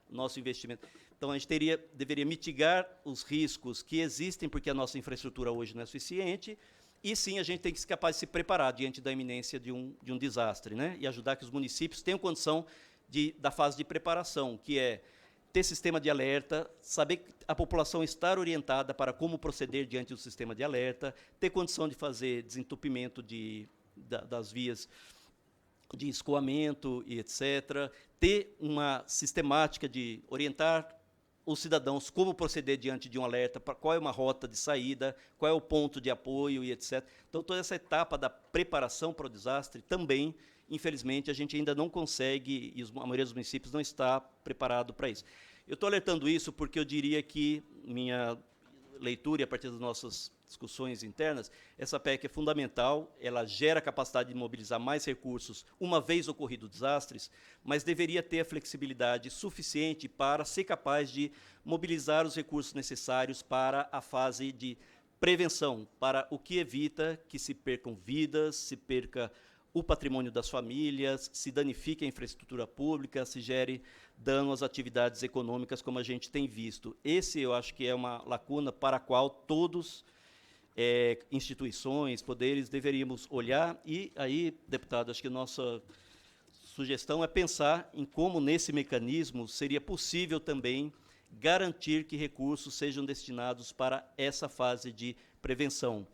nosso investimento. Então, a gente deveria mitigar os riscos que existem, porque a nossa infraestrutura hoje não é suficiente, e sim, a gente tem que ser capaz de se preparar diante da iminência de um desastre, né? E ajudar que os municípios tenham condição da fase de preparação, que é ter sistema de alerta, saber que a população estar orientada para como proceder diante do sistema de alerta, ter condição de fazer desentupimento das vias de escoamento e etc., ter uma sistemática de orientar os cidadãos como proceder diante de um alerta, qual é uma rota de saída, qual é o ponto de apoio e etc. Então, toda essa etapa da preparação para o desastre também, infelizmente, a gente ainda não consegue, e a maioria dos municípios não está preparado para isso. Eu estou alertando isso porque eu diria que minha leitura, e a partir das nossas discussões internas, essa PEC é fundamental, ela gera capacidade de mobilizar mais recursos uma vez ocorrido desastres, mas deveria ter a flexibilidade suficiente para ser capaz de mobilizar os recursos necessários para a fase de prevenção, para o que evita que se percam vidas, se perca o patrimônio das famílias, se danifique a infraestrutura pública, se gere dano às atividades econômicas, como a gente tem visto. Esse, eu acho que é uma lacuna para a qual todos, instituições, poderes, deveríamos olhar. E aí, deputado, acho que nossa sugestão é pensar em como, nesse mecanismo, seria possível também garantir que recursos sejam destinados para essa fase de prevenção.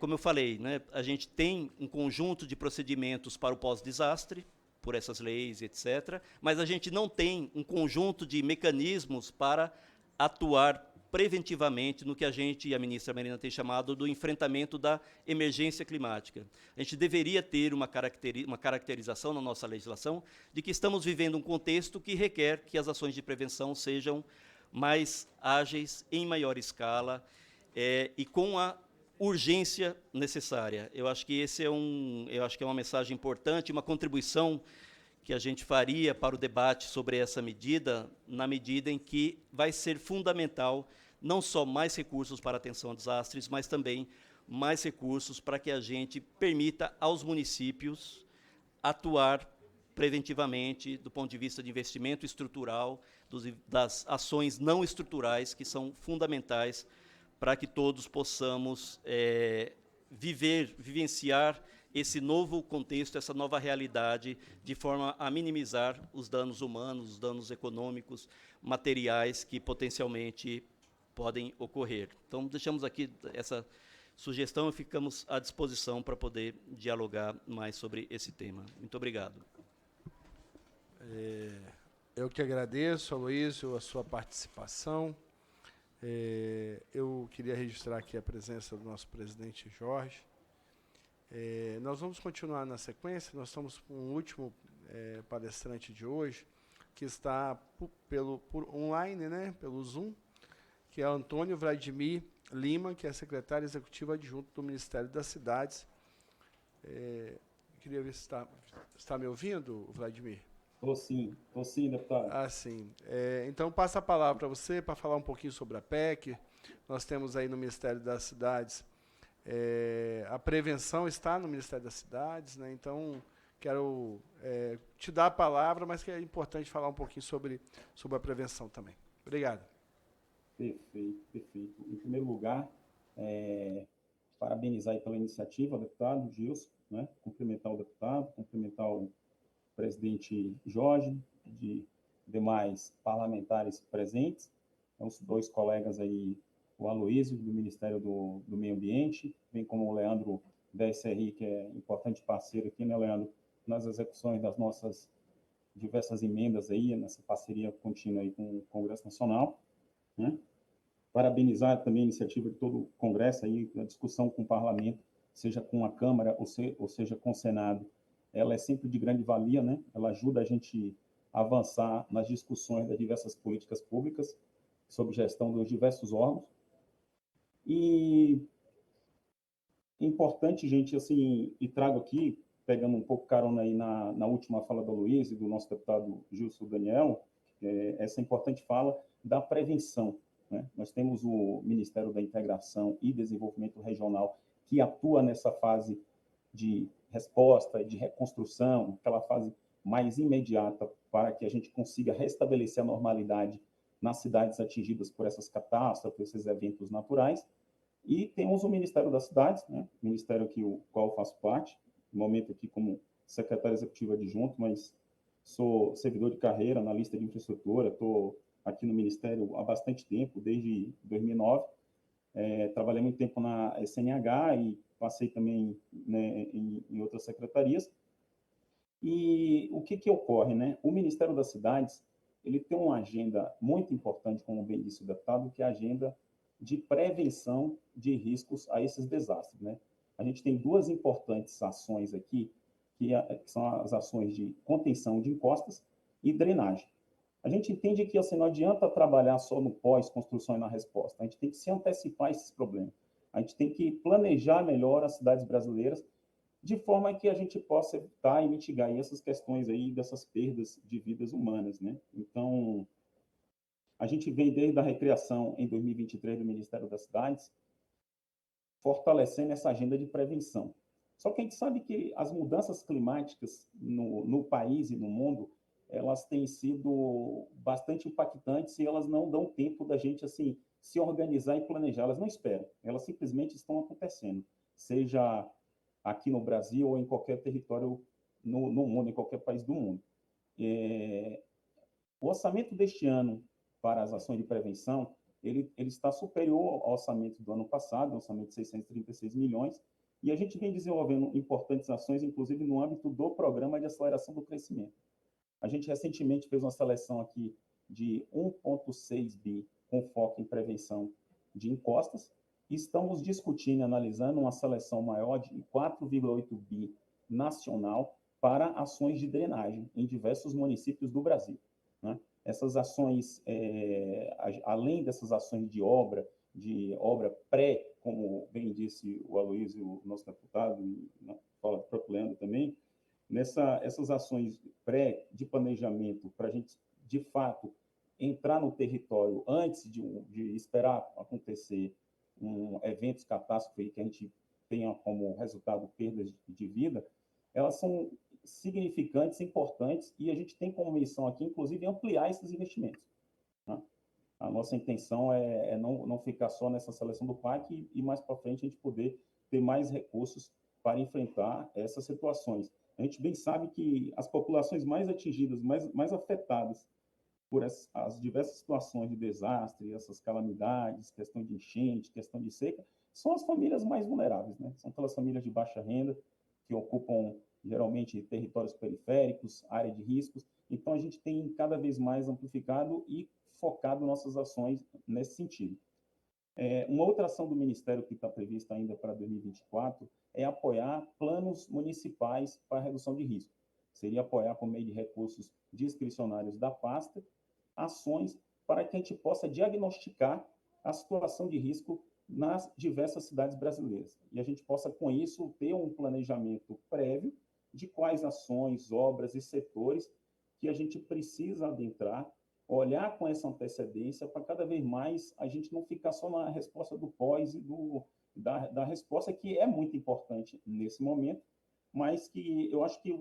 Como eu falei, né, a gente tem um conjunto de procedimentos para o pós-desastre, por essas leis, etc., mas a gente não tem um conjunto de mecanismos para atuar preventivamente no que a gente e a ministra Marina tem chamado do enfrentamento da emergência climática. A gente deveria ter uma caracterização na nossa legislação de que estamos vivendo um contexto que requer que as ações de prevenção sejam mais ágeis, em maior escala, e com a urgência necessária. Eu acho que é uma mensagem importante, uma contribuição que a gente faria para o debate sobre essa medida, na medida em que vai ser fundamental não só mais recursos para atenção a desastres, mas também mais recursos para que a gente permita aos municípios atuar preventivamente do ponto de vista de investimento estrutural, das ações não estruturais que são fundamentais para que todos possamos vivenciar esse novo contexto, essa nova realidade, de forma a minimizar os danos humanos, os danos econômicos, materiais que potencialmente podem ocorrer. Então, deixamos aqui essa sugestão e ficamos à disposição para poder dialogar mais sobre esse tema. Muito obrigado. Eu que agradeço, Aloysio, a sua participação. Eu queria registrar aqui a presença do nosso presidente Jorge. Nós vamos continuar na sequência, nós estamos com o último palestrante de hoje, que está por online, né, pelo Zoom, que é Antônio Vladimir Lima, que é secretário executivo adjunto do Ministério das Cidades. Queria ver se está me ouvindo, Vladimir? Estou sim, deputado. Sim. Então, passo a palavra para você, para falar um pouquinho sobre a PEC. Nós temos aí no Ministério das Cidades, a prevenção está no Ministério das Cidades, né? Então, quero te dar a palavra, mas que é importante falar um pouquinho sobre a prevenção também. Obrigado. Perfeito. Em primeiro lugar, parabenizar aí pela iniciativa, deputado Gilson, né? Cumprimentar o deputado, cumprimentar o presidente Jorge, de demais parlamentares presentes, então, os dois colegas aí, o Aloysio, do Ministério do Meio Ambiente, bem como o Leandro da SRI, que é importante parceiro aqui, né, Leandro, nas execuções das nossas diversas emendas aí, nessa parceria contínua aí com o Congresso Nacional, né? Parabenizar também a iniciativa de todo o Congresso aí, a discussão com o Parlamento, seja com a Câmara ou seja com o Senado, ela é sempre de grande valia, né? Ela ajuda a gente a avançar nas discussões das diversas políticas públicas sob gestão dos diversos órgãos. E importante, gente, assim, e trago aqui, pegando um pouco carona aí na última fala do Luiz e do nosso deputado Gilson Daniel, essa importante fala da prevenção, né? Nós temos o Ministério da Integração e Desenvolvimento Regional, que atua nessa fase de resposta, de reconstrução, aquela fase mais imediata para que a gente consiga restabelecer a normalidade nas cidades atingidas por essas catástrofes, esses eventos naturais. E temos o Ministério das Cidades, né? Ministério que o qual eu faço parte, no momento aqui como secretário executivo adjunto, mas sou servidor de carreira, analista de infraestrutura, estou aqui no Ministério há bastante tempo, desde 2009. Trabalhei muito tempo na SNH e passei também, né, em outras secretarias. E o que ocorre, né? O Ministério das Cidades, ele tem uma agenda muito importante, como bem disse o deputado, que é a agenda de prevenção de riscos a esses desastres, né? A gente tem duas importantes ações aqui, que são as ações de contenção de encostas e drenagem. A gente entende que assim, não adianta trabalhar só no pós-construção e na resposta, a gente tem que se antecipar a esses problemas. A gente tem que planejar melhor as cidades brasileiras de forma que a gente possa evitar e mitigar essas questões aí dessas perdas de vidas humanas, né? Então, a gente vem desde a recriação em 2023 do Ministério das Cidades, fortalecendo essa agenda de prevenção. Só que a gente sabe que as mudanças climáticas no país e no mundo, elas têm sido bastante impactantes e elas não dão tempo da gente assim se organizar e planejar, elas não esperam, elas simplesmente estão acontecendo, seja aqui no Brasil ou em qualquer território no mundo, em qualquer país do mundo. O orçamento deste ano para as ações de prevenção, ele está superior ao orçamento do ano passado, um orçamento de 636 milhões, e a gente vem desenvolvendo importantes ações, inclusive no âmbito do Programa de Aceleração do Crescimento. A gente recentemente fez uma seleção aqui de 1,6 bi com foco em prevenção de encostas, e estamos discutindo e analisando uma seleção maior de 4,8 bi nacional para ações de drenagem em diversos municípios do Brasil, né? Essas ações, além dessas ações de obra pré, como bem disse o Aloysio, o nosso deputado, e fala do próprio Leandro também, essas ações pré de planejamento, para a gente, de fato, entrar no território antes de esperar acontecer eventos catástrofes que a gente tenha como resultado perdas de vida, elas são significantes, importantes, e a gente tem como missão aqui, inclusive, ampliar esses investimentos, né? A nossa intenção é não ficar só nessa seleção do PAC e mais para frente a gente poder ter mais recursos para enfrentar essas situações. A gente bem sabe que as populações mais atingidas, mais afetadas por as diversas situações de desastre, essas calamidades, questão de enchente, questão de seca, são as famílias mais vulneráveis, né? São aquelas famílias de baixa renda, que ocupam geralmente territórios periféricos, área de riscos. Então, a gente tem cada vez mais amplificado e focado nossas ações nesse sentido. Uma outra ação do Ministério que está prevista ainda para 2024 é apoiar planos municipais para redução de risco. Seria apoiar, por meio de recursos discricionários da pasta, ações para que a gente possa diagnosticar a situação de risco nas diversas cidades brasileiras. E a gente possa, com isso, ter um planejamento prévio de quais ações, obras e setores que a gente precisa adentrar, olhar com essa antecedência para cada vez mais a gente não ficar só na resposta do pós e da resposta, que é muito importante nesse momento, mas que eu acho que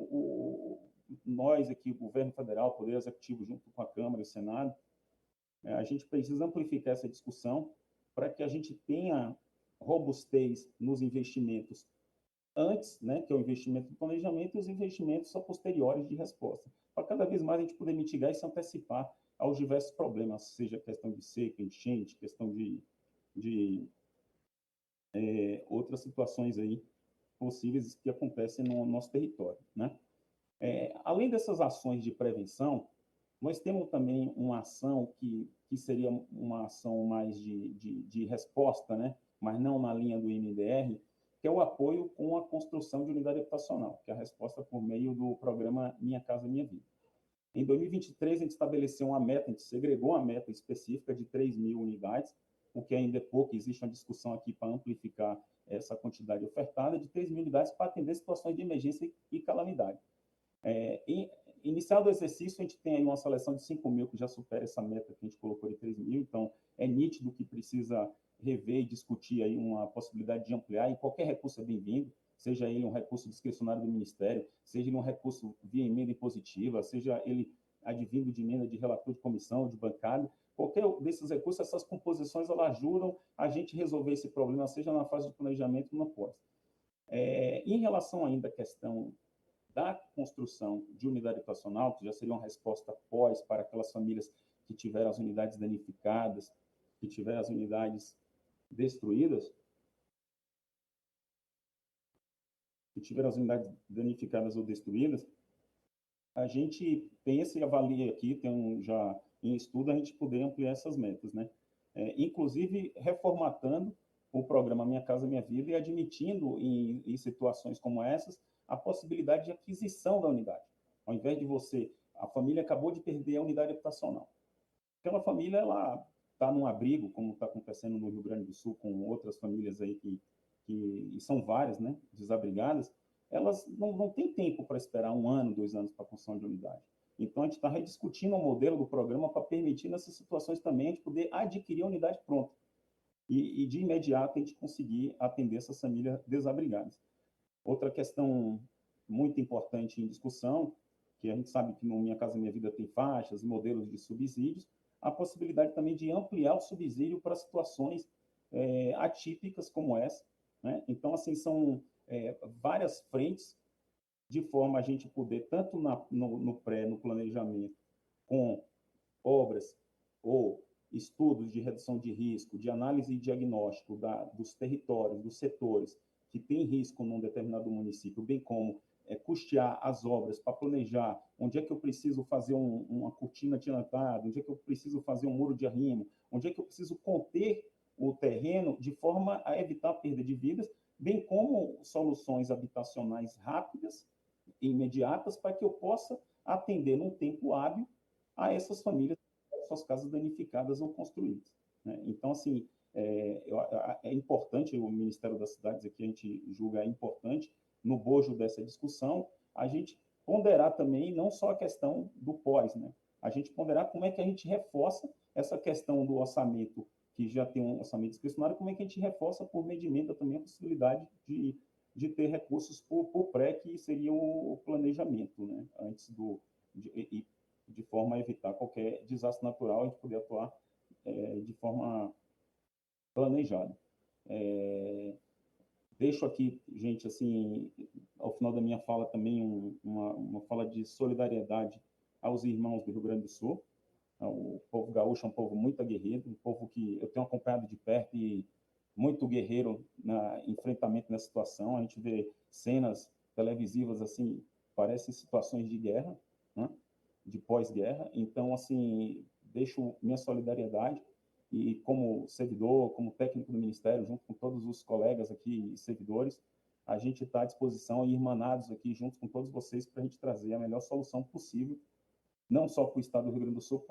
nós aqui, o governo federal, o Poder Executivo, junto com a Câmara e o Senado, a gente precisa amplificar essa discussão para que a gente tenha robustez nos investimentos antes, né, que é o investimento do planejamento, e os investimentos só posteriores de resposta, para cada vez mais a gente poder mitigar e se antecipar aos diversos problemas, seja questão de seca, enchente, questão de outras situações aí possíveis que acontecem no nosso território, né? Além dessas ações de prevenção, nós temos também uma ação que seria uma ação mais de resposta, né? Mas não na linha do MDR, que é o apoio com a construção de unidade habitacional, que é a resposta por meio do programa Minha Casa Minha Vida. Em 2023, a gente estabeleceu uma meta, a gente segregou uma meta específica de 3.000 unidades, o que ainda é pouco, existe uma discussão aqui para amplificar essa quantidade ofertada, de 3.000 unidades para atender situações de emergência e calamidade. Iniciado o exercício, a gente tem aí uma seleção de 5.000, que já supera essa meta que a gente colocou de 3.000, então é nítido que precisa rever e discutir aí uma possibilidade de ampliar, e qualquer recurso é bem-vindo, seja ele um recurso discricionário do Ministério, seja ele um recurso via emenda impositiva, seja ele advindo de emenda de relator de comissão, de bancada, qualquer desses recursos, essas composições, elas ajudam a gente resolver esse problema, seja na fase de planejamento ou na pós. Em relação ainda à questão da construção de unidade habitacional, que já seria uma resposta pós para aquelas famílias que tiveram as unidades danificadas, que tiveram as unidades destruídas, que tiveram as unidades danificadas ou destruídas, a gente pensa e avalia aqui, tem já em estudo, a gente poder ampliar essas metas, né? Inclusive reformatando o programa Minha Casa Minha Vida e admitindo em situações como essas a possibilidade de aquisição da unidade. Ao invés de a família acabou de perder a unidade habitacional. Aquela família, ela está num abrigo, como está acontecendo no Rio Grande do Sul, com outras famílias aí e são várias, né, desabrigadas, elas não têm tempo para esperar 1 ano, 2 anos para a construção de unidade. Então, a gente está rediscutindo o modelo do programa para permitir, nessas situações também, a gente poder adquirir a unidade pronta. E de imediato, a gente conseguir atender essas famílias desabrigadas. Outra questão muito importante em discussão, que a gente sabe que no Minha Casa Minha Vida tem faixas e modelos de subsídios, a possibilidade também de ampliar o subsídio para situações atípicas como essa, né? Então, assim, são várias frentes de forma a gente poder, tanto no planejamento, com obras ou estudos de redução de risco, de análise e diagnóstico dos territórios, dos setores que têm risco num determinado município, bem como custear as obras para planejar onde é que eu preciso fazer uma cortina tirantada, onde é que eu preciso fazer um muro de arrimo, onde é que eu preciso conter o terreno de forma a evitar a perda de vidas, bem como soluções habitacionais rápidas e imediatas para que eu possa atender num tempo hábil a essas famílias, suas casas danificadas ou construídas, né? Então, assim, é importante, o Ministério das Cidades aqui a gente julga importante, no bojo dessa discussão, a gente ponderar também não só a questão do pós, né? A gente ponderar como é que a gente reforça essa questão do orçamento, que já tem um orçamento discricionário, como é que a gente reforça por medimento também a possibilidade de ter recursos por pré, que seria o planejamento, né? Antes de forma a evitar qualquer desastre natural, a gente poder atuar de forma planejada. Deixo aqui, gente, assim, ao final da minha fala também uma fala de solidariedade aos irmãos do Rio Grande do Sul. O povo gaúcho é um povo muito aguerrido, um povo que eu tenho acompanhado de perto e muito guerreiro em enfrentamento nessa situação. A gente vê cenas televisivas, assim, parecem situações de guerra, né? De pós-guerra. Então, assim, deixo minha solidariedade e como servidor, como técnico do Ministério, junto com todos os colegas aqui, servidores, a gente está à disposição e irmanados aqui, junto com todos vocês, para a gente trazer a melhor solução possível, não só para o estado do Rio Grande do Sul,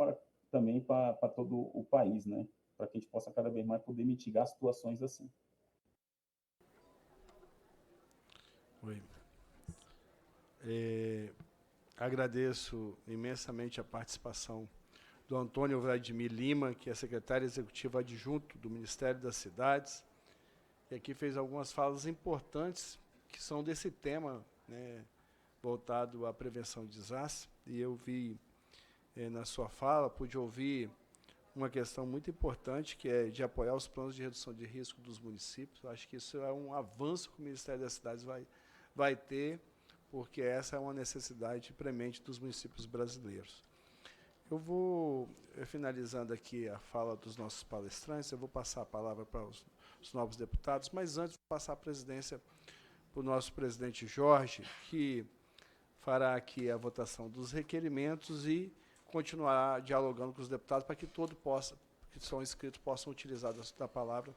também para todo o país, né? Para que a gente possa cada vez mais poder mitigar situações assim. Oi. Agradeço imensamente a participação do Antônio Vladimir Lima, que é secretário executivo adjunto do Ministério das Cidades, e aqui fez algumas falas importantes que são desse tema, né, voltado à prevenção de desastre. E eu vi na sua fala, pude ouvir uma questão muito importante, que é de apoiar os planos de redução de risco dos municípios. Eu acho que isso é um avanço que o Ministério das Cidades vai ter, porque essa é uma necessidade premente dos municípios brasileiros. Eu vou, finalizando aqui a fala dos nossos palestrantes, eu vou passar a palavra para os novos deputados, mas antes vou passar a presidência para o nosso presidente Jorge, que fará aqui a votação dos requerimentos e continuará dialogando com os deputados para que todos que são inscritos possam utilizar da palavra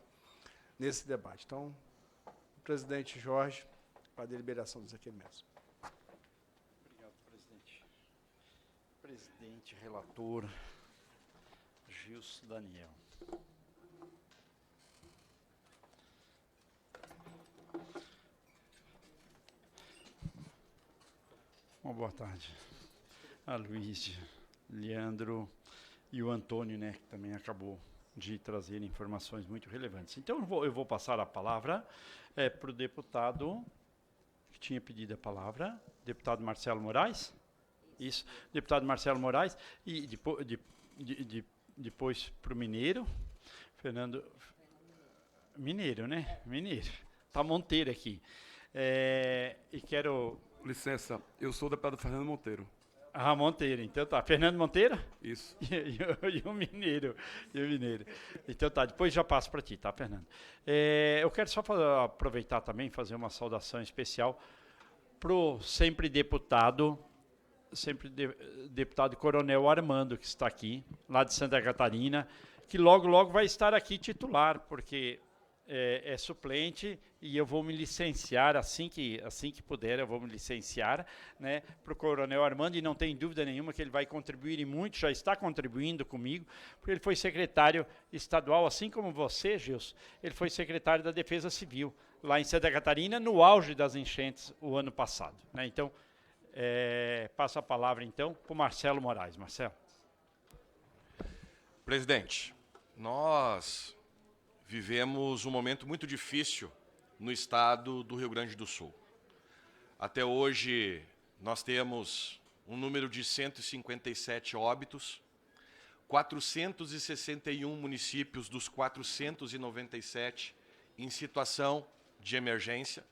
nesse debate. Então, o presidente Jorge, para a deliberação dos requerimentos. Obrigado, presidente. Presidente, relator, Gilson Daniel. Uma boa tarde a Luiz, Leandro e o Antônio, né, que também acabou de trazer informações muito relevantes. Então, eu vou passar a palavra para o deputado que tinha pedido a palavra, deputado Marcelo Moraes. Isso, deputado Marcelo Moraes, e depois para o Mineiro, Fernando... Mineiro, né? Mineiro. Está Monteiro aqui. E quero... Licença, eu sou o deputado Fernando Monteiro. Ah, Monteiro, então tá. Fernando Monteiro? Isso. E o Mineiro. Então tá, depois já passo para ti, tá, Fernando? Eu quero só aproveitar também, fazer uma saudação especial pro sempre deputado deputado Coronel Armando, que está aqui, lá de Santa Catarina, que logo, logo vai estar aqui titular, porque é suplente e eu vou me licenciar, assim que puder, eu vou me licenciar, né, para o Coronel Armando, e não tem dúvida nenhuma que ele vai contribuir e muito, já está contribuindo comigo, porque ele foi secretário estadual, assim como você, Gilson, ele foi secretário da Defesa Civil, lá em Santa Catarina, no auge das enchentes o ano passado, né? Então, passo a palavra, então, para o Marcelo Moraes. Marcelo. Presidente, nós vivemos um momento muito difícil no estado do Rio Grande do Sul. Até hoje, nós temos um número de 157 óbitos, 461 municípios dos 497 em situação de emergência,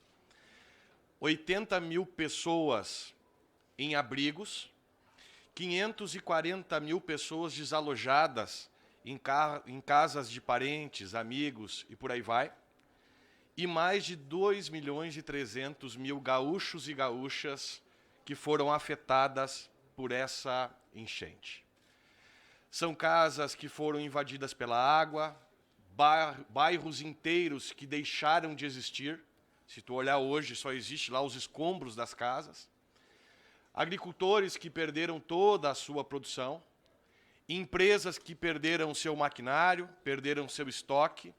80 mil pessoas em abrigos, 540 mil pessoas desalojadas em casas de parentes, amigos e por aí vai, e mais de 2.300.000 gaúchos e gaúchas que foram afetadas por essa enchente. São casas que foram invadidas pela água, bairros inteiros que deixaram de existir. Se tu olhar hoje, só existe lá os escombros das casas. Agricultores que perderam toda a sua produção, empresas que perderam seu maquinário, perderam seu estoque.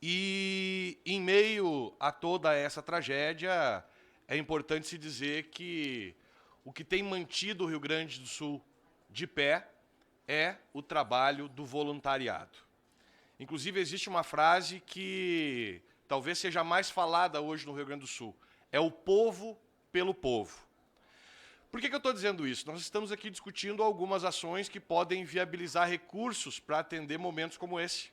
E, em meio a toda essa tragédia, é importante se dizer que o que tem mantido o Rio Grande do Sul de pé é o trabalho do voluntariado. Inclusive, existe uma frase que talvez seja mais falada hoje no Rio Grande do Sul. É o povo pelo povo. Por que eu estou dizendo isso? Nós estamos aqui discutindo algumas ações que podem viabilizar recursos para atender momentos como esse.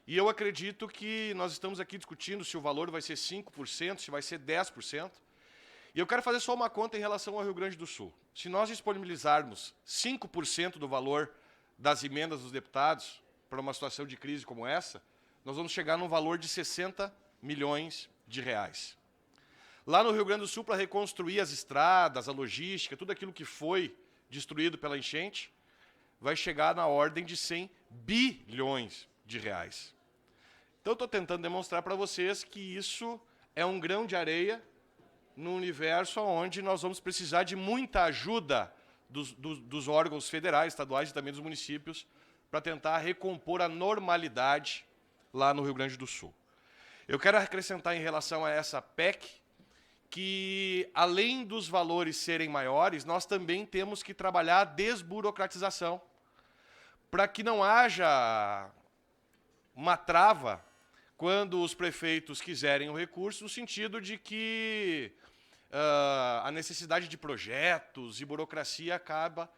E eu acredito que nós estamos aqui discutindo se o valor vai ser 5%, se vai ser 10%. E eu quero fazer só uma conta em relação ao Rio Grande do Sul. Se nós disponibilizarmos 5% do valor das emendas dos deputados para uma situação de crise como essa, nós vamos chegar num valor de 60 milhões de reais. Lá no Rio Grande do Sul, para reconstruir as estradas, a logística, tudo aquilo que foi destruído pela enchente, vai chegar na ordem de 100 bilhões de reais. Então, eu estou tentando demonstrar para vocês que isso é um grão de areia no universo onde nós vamos precisar de muita ajuda dos órgãos federais, estaduais e também dos municípios para tentar recompor a normalidade lá no Rio Grande do Sul. Eu quero acrescentar em relação a essa PEC que, além dos valores serem maiores, nós também temos que trabalhar a desburocratização para que não haja uma trava quando os prefeitos quiserem o recurso, no sentido de que a necessidade de projetos e burocracia acaba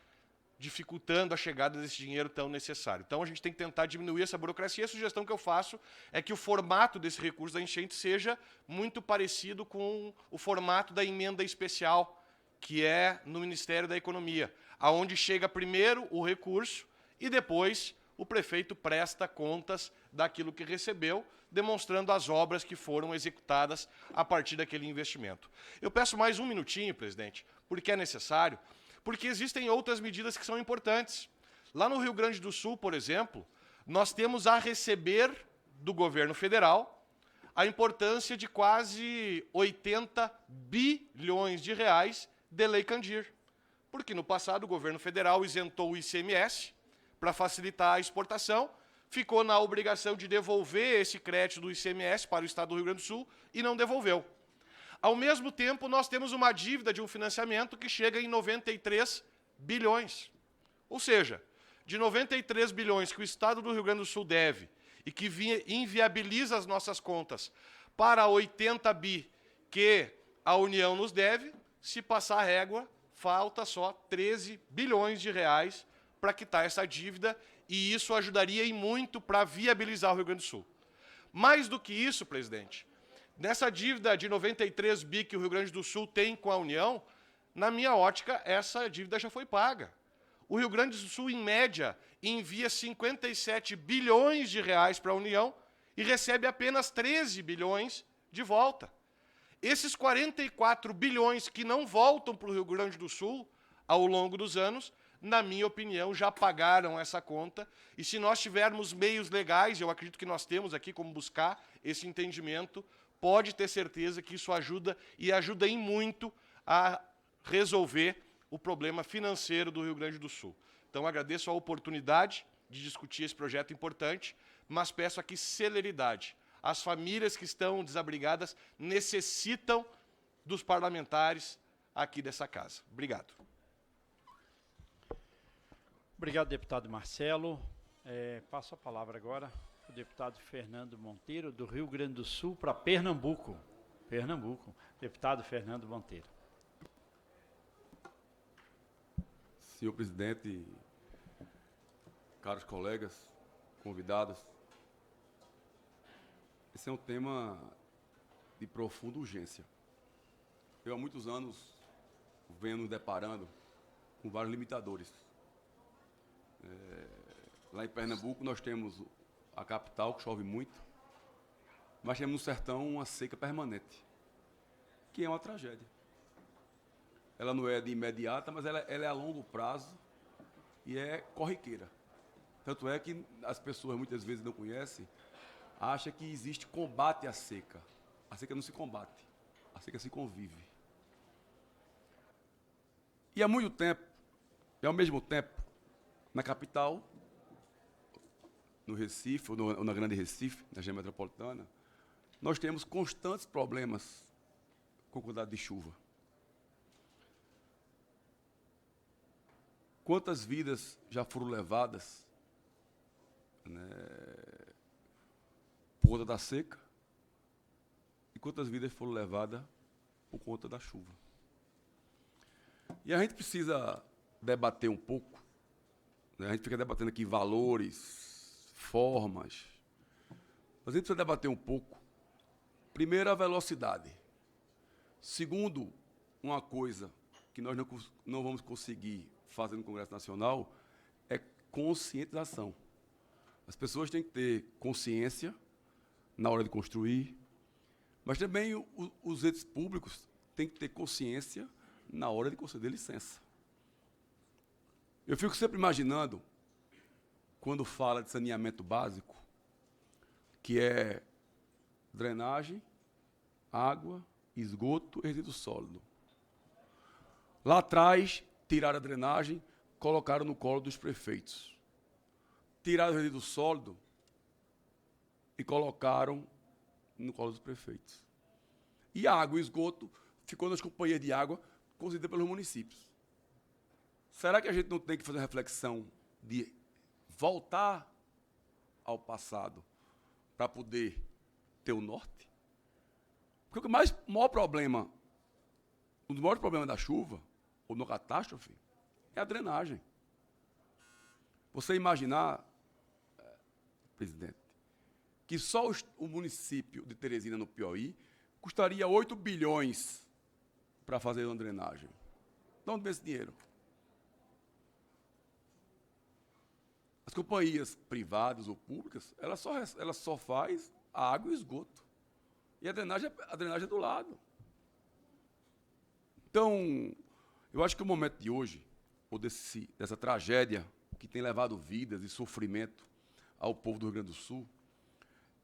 dificultando a chegada desse dinheiro tão necessário. Então, a gente tem que tentar diminuir essa burocracia. A sugestão que eu faço é que o formato desse recurso da enchente seja muito parecido com o formato da emenda especial, que é no Ministério da Economia, aonde chega primeiro o recurso e depois o prefeito presta contas daquilo que recebeu, demonstrando as obras que foram executadas a partir daquele investimento. Eu peço mais um minutinho, presidente, porque é necessário, porque existem outras medidas que são importantes. Lá no Rio Grande do Sul, por exemplo, nós temos a receber do governo federal a importância de quase 80 bilhões de reais de Lei Candir. Porque no passado o governo federal isentou o ICMS para facilitar a exportação, ficou na obrigação de devolver esse crédito do ICMS para o estado do Rio Grande do Sul e não devolveu. Ao mesmo tempo, nós temos uma dívida de um financiamento que chega em 93 bilhões. Ou seja, de 93 bilhões que o estado do Rio Grande do Sul deve e que inviabiliza as nossas contas para 80 bi que a União nos deve, se passar a régua, falta só 13 bilhões de reais para quitar essa dívida, e isso ajudaria em muito para viabilizar o Rio Grande do Sul. Mais do que isso, presidente, nessa dívida de 93 bi que o Rio Grande do Sul tem com a União, na minha ótica, essa dívida já foi paga. O Rio Grande do Sul, em média, envia 57 bilhões de reais para a União e recebe apenas 13 bilhões de volta. Esses 44 bilhões que não voltam para o Rio Grande do Sul ao longo dos anos, na minha opinião, já pagaram essa conta. E se nós tivermos meios legais, eu acredito que nós temos aqui como buscar esse entendimento, pode ter certeza que isso ajuda e ajuda em muito a resolver o problema financeiro do Rio Grande do Sul. Então, agradeço a oportunidade de discutir esse projeto importante, mas peço aqui celeridade. As famílias que estão desabrigadas necessitam dos parlamentares aqui dessa casa. Obrigado. Obrigado, deputado Marcelo. Passo a palavra agora ao deputado Fernando Monteiro, do Rio Grande do Sul, para Pernambuco. Pernambuco. Deputado Fernando Monteiro. Senhor presidente, caros colegas, convidados, esse é um tema de profunda urgência. Eu há muitos anos venho nos deparando com vários limitadores. Lá em Pernambuco nós temos a capital, que chove muito, mas temos no sertão uma seca permanente, que é uma tragédia. Ela não é de imediata, mas ela é a longo prazo e é corriqueira. Tanto é que as pessoas muitas vezes não conhecem, acham que existe combate à seca. A seca não se combate, a seca se convive. E há muito tempo, e ao mesmo tempo, na capital, no Recife, ou na Grande Recife, na região metropolitana, nós temos constantes problemas com quantidade de chuva. Quantas vidas já foram levadas, né, por conta da seca, e quantas vidas foram levadas por conta da chuva. E a gente precisa debater um pouco, né, a gente fica debatendo aqui valores, formas, mas a gente precisa debater um pouco, primeiro, a velocidade. Segundo, uma coisa que nós não vamos conseguir fazer no Congresso Nacional é conscientização. As pessoas têm que ter consciência na hora de construir, mas também os entes públicos têm que ter consciência na hora de conceder licença. Eu fico sempre imaginando, quando fala de saneamento básico, que é drenagem, água, esgoto e resíduo sólido. Lá atrás, tiraram a drenagem, colocaram no colo dos prefeitos. Tiraram o resíduo sólido e colocaram no colo dos prefeitos. E a água e o esgoto ficou nas companhias de água concedidas pelos municípios. Será que a gente não tem que fazer uma reflexão de voltar ao passado para poder ter o norte? Porque o maior problema, um dos maiores problemas da chuva, ou na catástrofe, é a drenagem. Você imaginar, presidente, que só o município de Teresina, no Piauí, custaria 8 bilhões para fazer uma drenagem. De onde vem esse dinheiro? As companhias privadas ou públicas, elas só faz a água e o esgoto. E a drenagem é do lado. Então, eu acho que o momento de hoje, ou dessa tragédia que tem levado vidas e sofrimento ao povo do Rio Grande do Sul,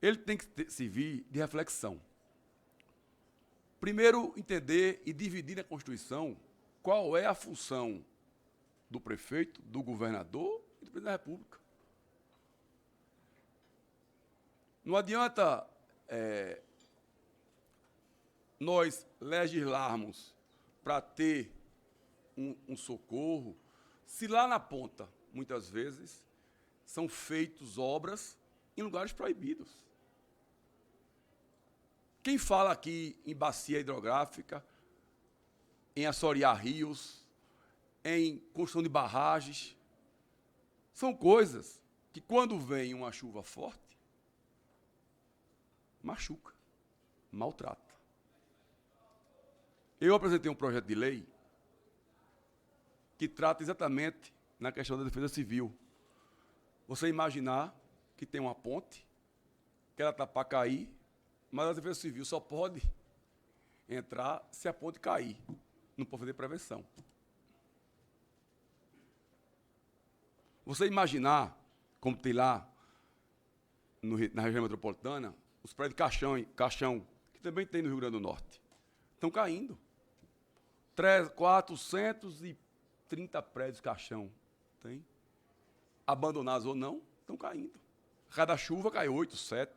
ele tem que servir de reflexão. Primeiro, entender e dividir na Constituição qual é a função do prefeito, do governador e do presidente da República. Não adianta nós legislarmos para ter um socorro, se lá na ponta, muitas vezes, são feitas obras em lugares proibidos. Quem fala aqui em bacia hidrográfica, em assorear rios, em construção de barragens, são coisas que, quando vem uma chuva forte, machuca, maltrata. Eu apresentei um projeto de lei que trata exatamente na questão da defesa civil. Você imaginar que tem uma ponte, que ela está para cair, mas a defesa civil só pode entrar se a ponte cair. Não pode fazer prevenção. Você imaginar, como tem lá na região metropolitana, os prédios caixão, que também tem no Rio Grande do Norte, estão caindo. 430 prédios caixão tem, abandonados ou não, estão caindo. Cada chuva cai 8, 7.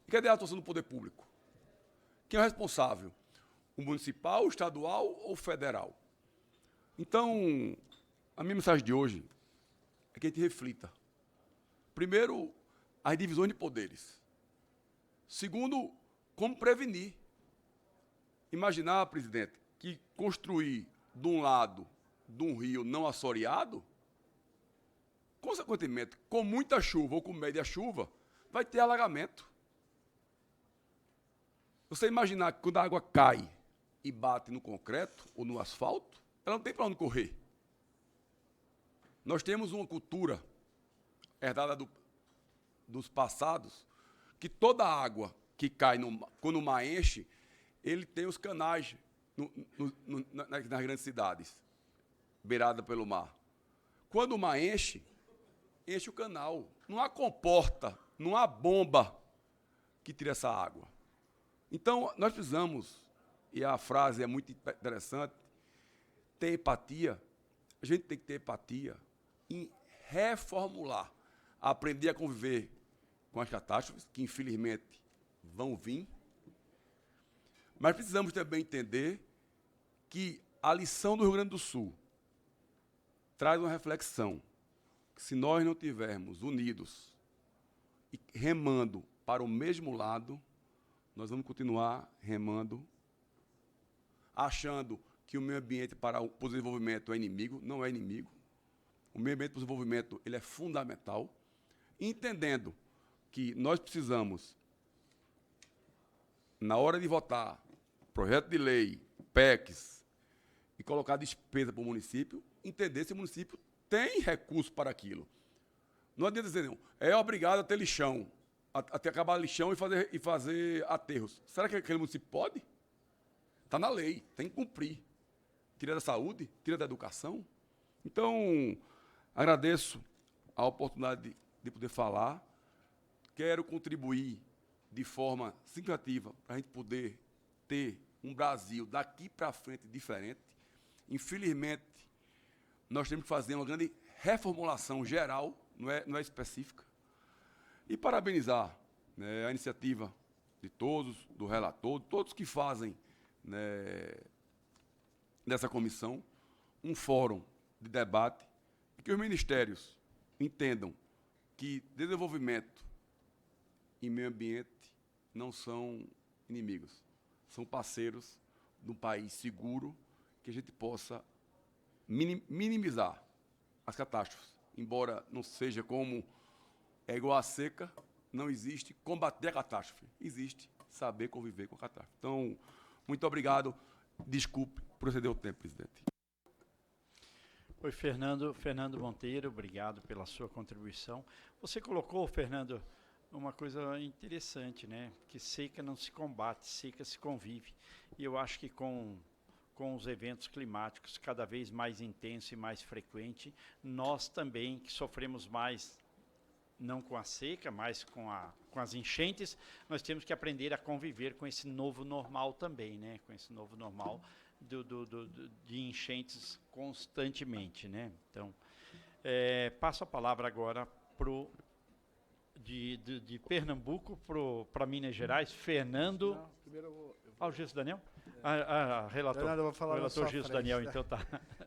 E cadê a atuação do poder público? Quem é o responsável? O municipal, o estadual ou o federal? Então, a minha mensagem de hoje é que a gente reflita. Primeiro, as divisões de poderes. Segundo, como prevenir. Imaginar, presidente, que construir de um lado de um rio não assoreado, consequentemente, com muita chuva ou com média chuva, vai ter alagamento. Você imaginar que quando a água cai e bate no concreto ou no asfalto, ela não tem para onde correr. Nós temos uma cultura herdada dos passados, que toda a água que cai, quando o mar enche, ele tem os canais nas grandes cidades, beirada pelo mar. Quando o mar enche o canal. Não há comporta, não há bomba que tire essa água. Então, nós precisamos, e a frase é muito interessante, ter empatia. A gente tem que ter empatia em reformular, aprender a conviver com as catástrofes, que infelizmente vão vir, mas precisamos também entender que a lição do Rio Grande do Sul traz uma reflexão, que se nós não tivermos unidos e remando para o mesmo lado, nós vamos continuar remando, achando que o meio ambiente para o desenvolvimento é inimigo. Não é inimigo. O meio ambiente para o desenvolvimento ele é fundamental, entendendo que nós precisamos, na hora de votar projeto de lei, PECs, e colocar despesa para o município, entender se o município tem recurso para aquilo. Não adianta dizer, não, é obrigado a ter lixão, a ter acabar lixão e fazer aterros. Será que aquele município pode? Está na lei, tem que cumprir. Tira da saúde, tira da educação. Então, agradeço a oportunidade de poder falar. Quero contribuir de forma significativa para a gente poder ter um Brasil daqui para frente diferente. Infelizmente, nós temos que fazer uma grande reformulação geral, não é específica. E parabenizar, né, a iniciativa de todos, do relator, de todos que fazem, né, nessa comissão, um fórum de debate, e que os ministérios entendam que desenvolvimento e meio ambiente não são inimigos, são parceiros de um país seguro, que a gente possa minimizar as catástrofes. Embora não seja como é igual a seca, não existe combater a catástrofe, existe saber conviver com a catástrofe. Então, muito obrigado. Desculpe por exceder o tempo, presidente. Oi, Fernando Monteiro, obrigado pela sua contribuição. Você colocou, Fernando, uma coisa interessante, né? Que seca não se combate, seca se convive. E eu acho que com os eventos climáticos cada vez mais intenso e mais frequente, nós também, que sofremos mais, não com a seca, mas com as enchentes, nós temos que aprender a conviver com esse novo normal também, né? Com esse novo normal de enchentes constantemente, né? Então, passo a palavra agora de Pernambuco para Minas Gerais, Fernando... Não, primeiro eu vou... o Gilson Daniel? Relator. Fernando, eu vou falar na sua Gilson frente, Daniel, né? então tá.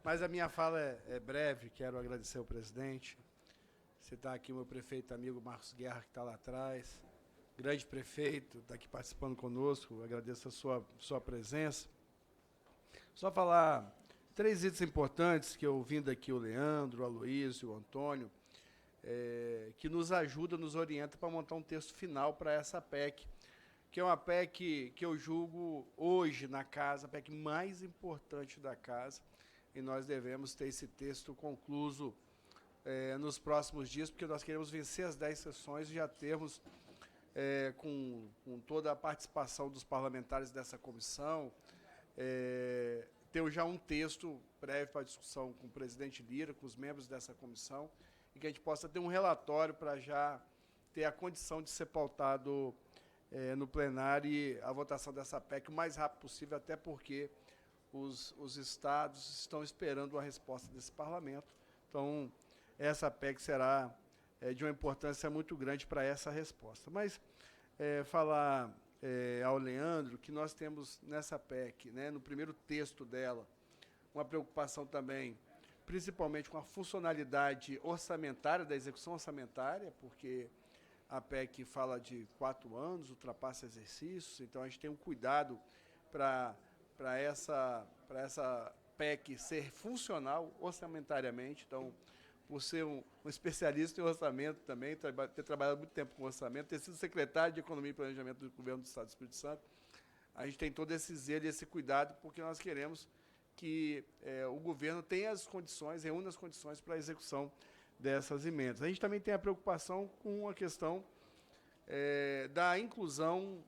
Mas a minha fala é breve, quero agradecer ao presidente. Você está aqui, o meu prefeito amigo Marcos Guerra, que está lá atrás. Grande prefeito, está aqui participando conosco, agradeço a sua presença. Só falar 3 itens importantes que eu ouvindo aqui o Leandro, o Aloysio, o Antônio, que nos ajuda, nos orienta para montar um texto final para essa PEC, que é uma PEC que eu julgo hoje na casa, a PEC mais importante da casa, e nós devemos ter esse texto concluso nos próximos dias, porque nós queremos vencer as 10 sessões e já termos com toda a participação dos parlamentares dessa comissão, ter já um texto prévio para discussão com o presidente Lira, com os membros dessa comissão, e que a gente possa ter um relatório para já ter a condição de ser pautado no plenário e a votação dessa PEC o mais rápido possível, até porque os estados estão esperando a resposta desse parlamento. Então, essa PEC será de uma importância muito grande para essa resposta. Mas falar ao Leandro que nós temos nessa PEC, né, no primeiro texto dela, uma preocupação também, principalmente com a funcionalidade orçamentária, da execução orçamentária, porque a PEC fala de 4 anos, ultrapassa exercícios, então a gente tem um cuidado para essa PEC ser funcional orçamentariamente. Então, por ser um especialista em orçamento também, ter trabalhado muito tempo com orçamento, ter sido secretário de Economia e Planejamento do Governo do Estado do Espírito Santo, a gente tem todo esse zelo e esse cuidado, porque nós queremos que o governo tenha as condições, reúna as condições para a execução dessas emendas. A gente também tem a preocupação com a questão da inclusão,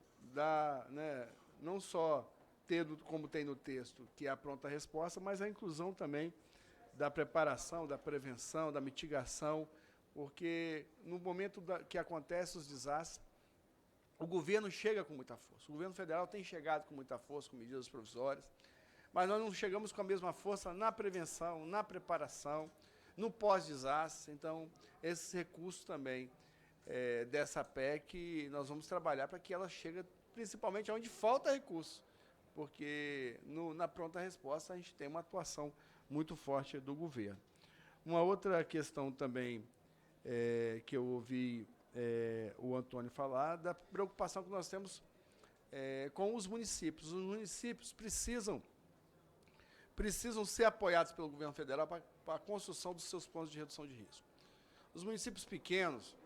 não só como tem no texto, que é a pronta resposta, mas a inclusão também da preparação, da prevenção, da mitigação, porque no momento que acontecem os desastres, o governo chega com muita força. O governo federal tem chegado com muita força, com medidas provisórias, mas nós não chegamos com a mesma força na prevenção, na preparação, no pós-desastre. Então, esses recursos também dessa PEC, nós vamos trabalhar para que ela chegue principalmente onde falta recurso, porque na pronta resposta a gente tem uma atuação muito forte do governo. Uma outra questão também que eu ouvi o Antônio falar, da preocupação que nós temos com os municípios. Os municípios precisam ser apoiados pelo governo federal para a construção dos seus planos de redução de risco. Os municípios pequenos,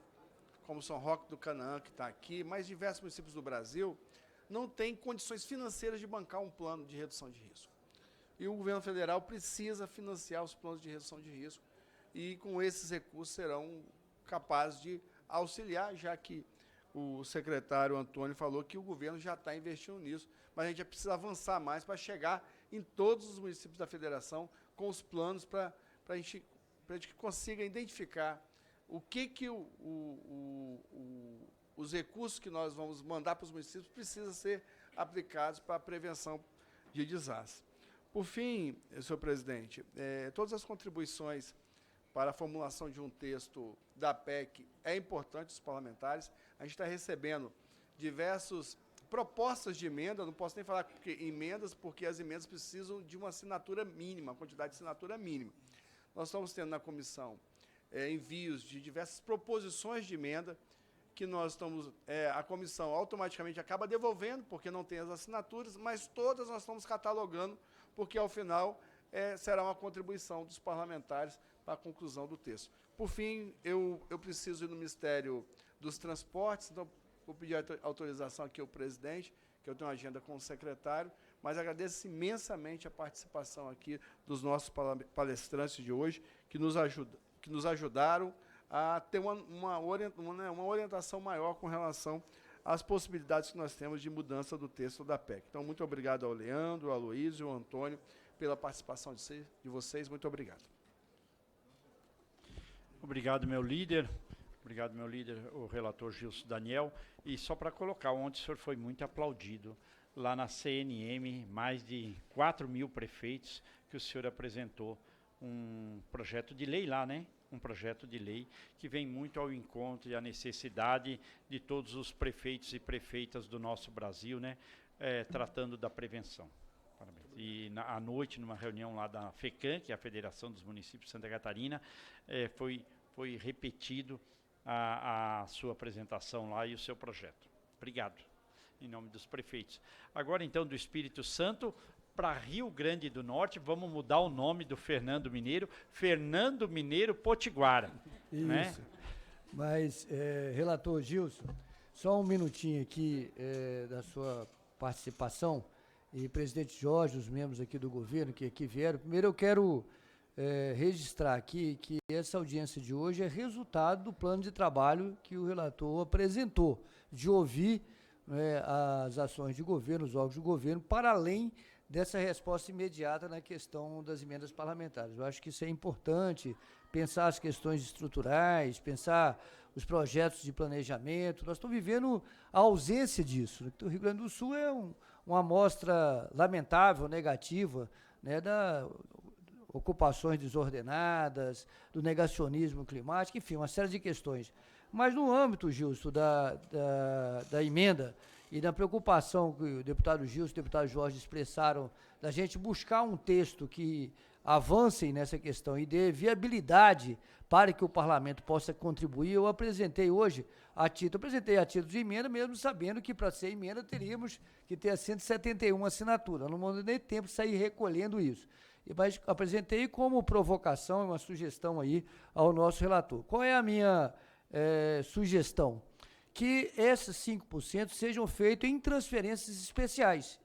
como São Roque do Canaã, que está aqui, mas diversos municípios do Brasil, não têm condições financeiras de bancar um plano de redução de risco. E o governo federal precisa financiar os planos de redução de risco, e com esses recursos serão capazes de auxiliar, já que o secretário Antônio falou que o governo já está investindo nisso, mas a gente precisa avançar mais para chegar em todos os municípios da federação com os planos para a gente consiga identificar o que os recursos que nós vamos mandar para os municípios precisam ser aplicados para a prevenção de desastres. Por fim, senhor presidente, todas as contribuições para a formulação de um texto da PEC é importante dos parlamentares. A gente está recebendo diversas propostas de emenda, não posso nem falar emendas, porque as emendas precisam de uma assinatura mínima, uma quantidade de assinatura mínima. Nós estamos tendo na comissão envios de diversas proposições de emenda, que nós estamos, a comissão automaticamente acaba devolvendo, porque não tem as assinaturas, mas todas nós estamos catalogando, porque, ao final, será uma contribuição dos parlamentares para a conclusão do texto. Por fim, eu preciso ir no Ministério dos Transportes, então vou pedir autorização aqui ao presidente, que eu tenho uma agenda com o secretário, mas agradeço imensamente a participação aqui dos nossos palestrantes de hoje, que nos ajudaram a ter uma orientação maior com relação às possibilidades que nós temos de mudança do texto da PEC. Então, muito obrigado ao Leandro, ao Aloysio, ao Antônio, pela participação de vocês. Muito obrigado. Obrigado, meu líder. Obrigado, meu líder, o relator Gilson Daniel. E só para colocar, ontem o senhor foi muito aplaudido lá na CNM, mais de 4.000 prefeitos, que o senhor apresentou um projeto de lei lá, né? Um projeto de lei que vem muito ao encontro e à necessidade de todos os prefeitos e prefeitas do nosso Brasil, né? Tratando da prevenção. Parabéns. E à noite, numa reunião lá da FECAM, que é a Federação dos Municípios de Santa Catarina, foi repetido a sua apresentação lá e o seu projeto. Obrigado, em nome dos prefeitos. Agora, então, do Espírito Santo para Rio Grande do Norte, vamos mudar o nome do Fernando Mineiro Potiguara. Isso, né? Mas, relator Gilson, só um minutinho aqui da sua participação, e presidente Jorge, os membros aqui do governo que aqui vieram. Primeiro eu quero registrar aqui que essa audiência de hoje é resultado do plano de trabalho que o relator apresentou. de ouvir as ações de governo, os órgãos de governo, para além dessa resposta imediata na questão das emendas parlamentares. Eu acho que isso é importante, pensar as questões estruturais, pensar os projetos de planejamento. Nós estamos vivendo a ausência disso. O Rio Grande do Sul é uma amostra lamentável, negativa, né, da ocupações desordenadas, do negacionismo climático, enfim, uma série de questões. Mas no âmbito, Gilson, da emenda e da preocupação que o deputado Gilson e o deputado Jorge expressaram da gente buscar um texto que avance nessa questão e dê viabilidade para que o parlamento possa contribuir, eu apresentei hoje a título de emenda, mesmo sabendo que para ser emenda teríamos que ter 171 assinaturas. Não vou nem tempo de sair recolhendo isso. Mas apresentei como provocação, uma sugestão aí ao nosso relator. Qual é a minha sugestão? Que esses 5% sejam feitos em transferências especiais,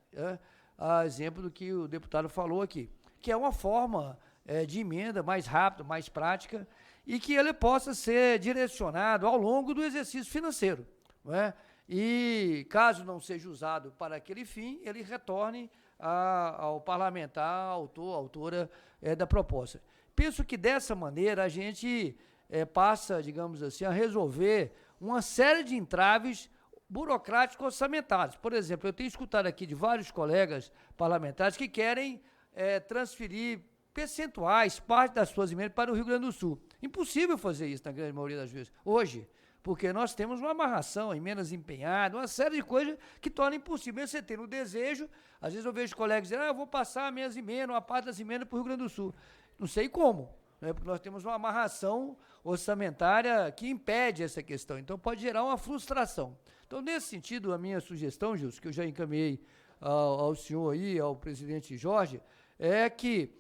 a exemplo do que o deputado falou aqui, que é uma forma de emenda mais rápida, mais prática, e que ele possa ser direcionado ao longo do exercício financeiro, não é? E, caso não seja usado para aquele fim, ele retorne ao parlamentar, autora da proposta. Penso que, dessa maneira, a gente passa, digamos assim, a resolver uma série de entraves burocráticos orçamentários. Por exemplo, eu tenho escutado aqui de vários colegas parlamentares que querem transferir percentuais, parte das suas emendas para o Rio Grande do Sul. Impossível fazer isso na grande maioria das vezes, hoje, porque nós temos uma amarração, emendas empenhadas, uma série de coisas que tornam impossível você ter no desejo. Às vezes eu vejo colegas dizendo, eu vou passar minhas emendas, uma parte das emendas para o Rio Grande do Sul. Não sei como, né, porque nós temos uma amarração orçamentária que impede essa questão, então pode gerar uma frustração. Então, nesse sentido, a minha sugestão, Gilson, que eu já encaminhei ao senhor aí, ao presidente Jorge, é que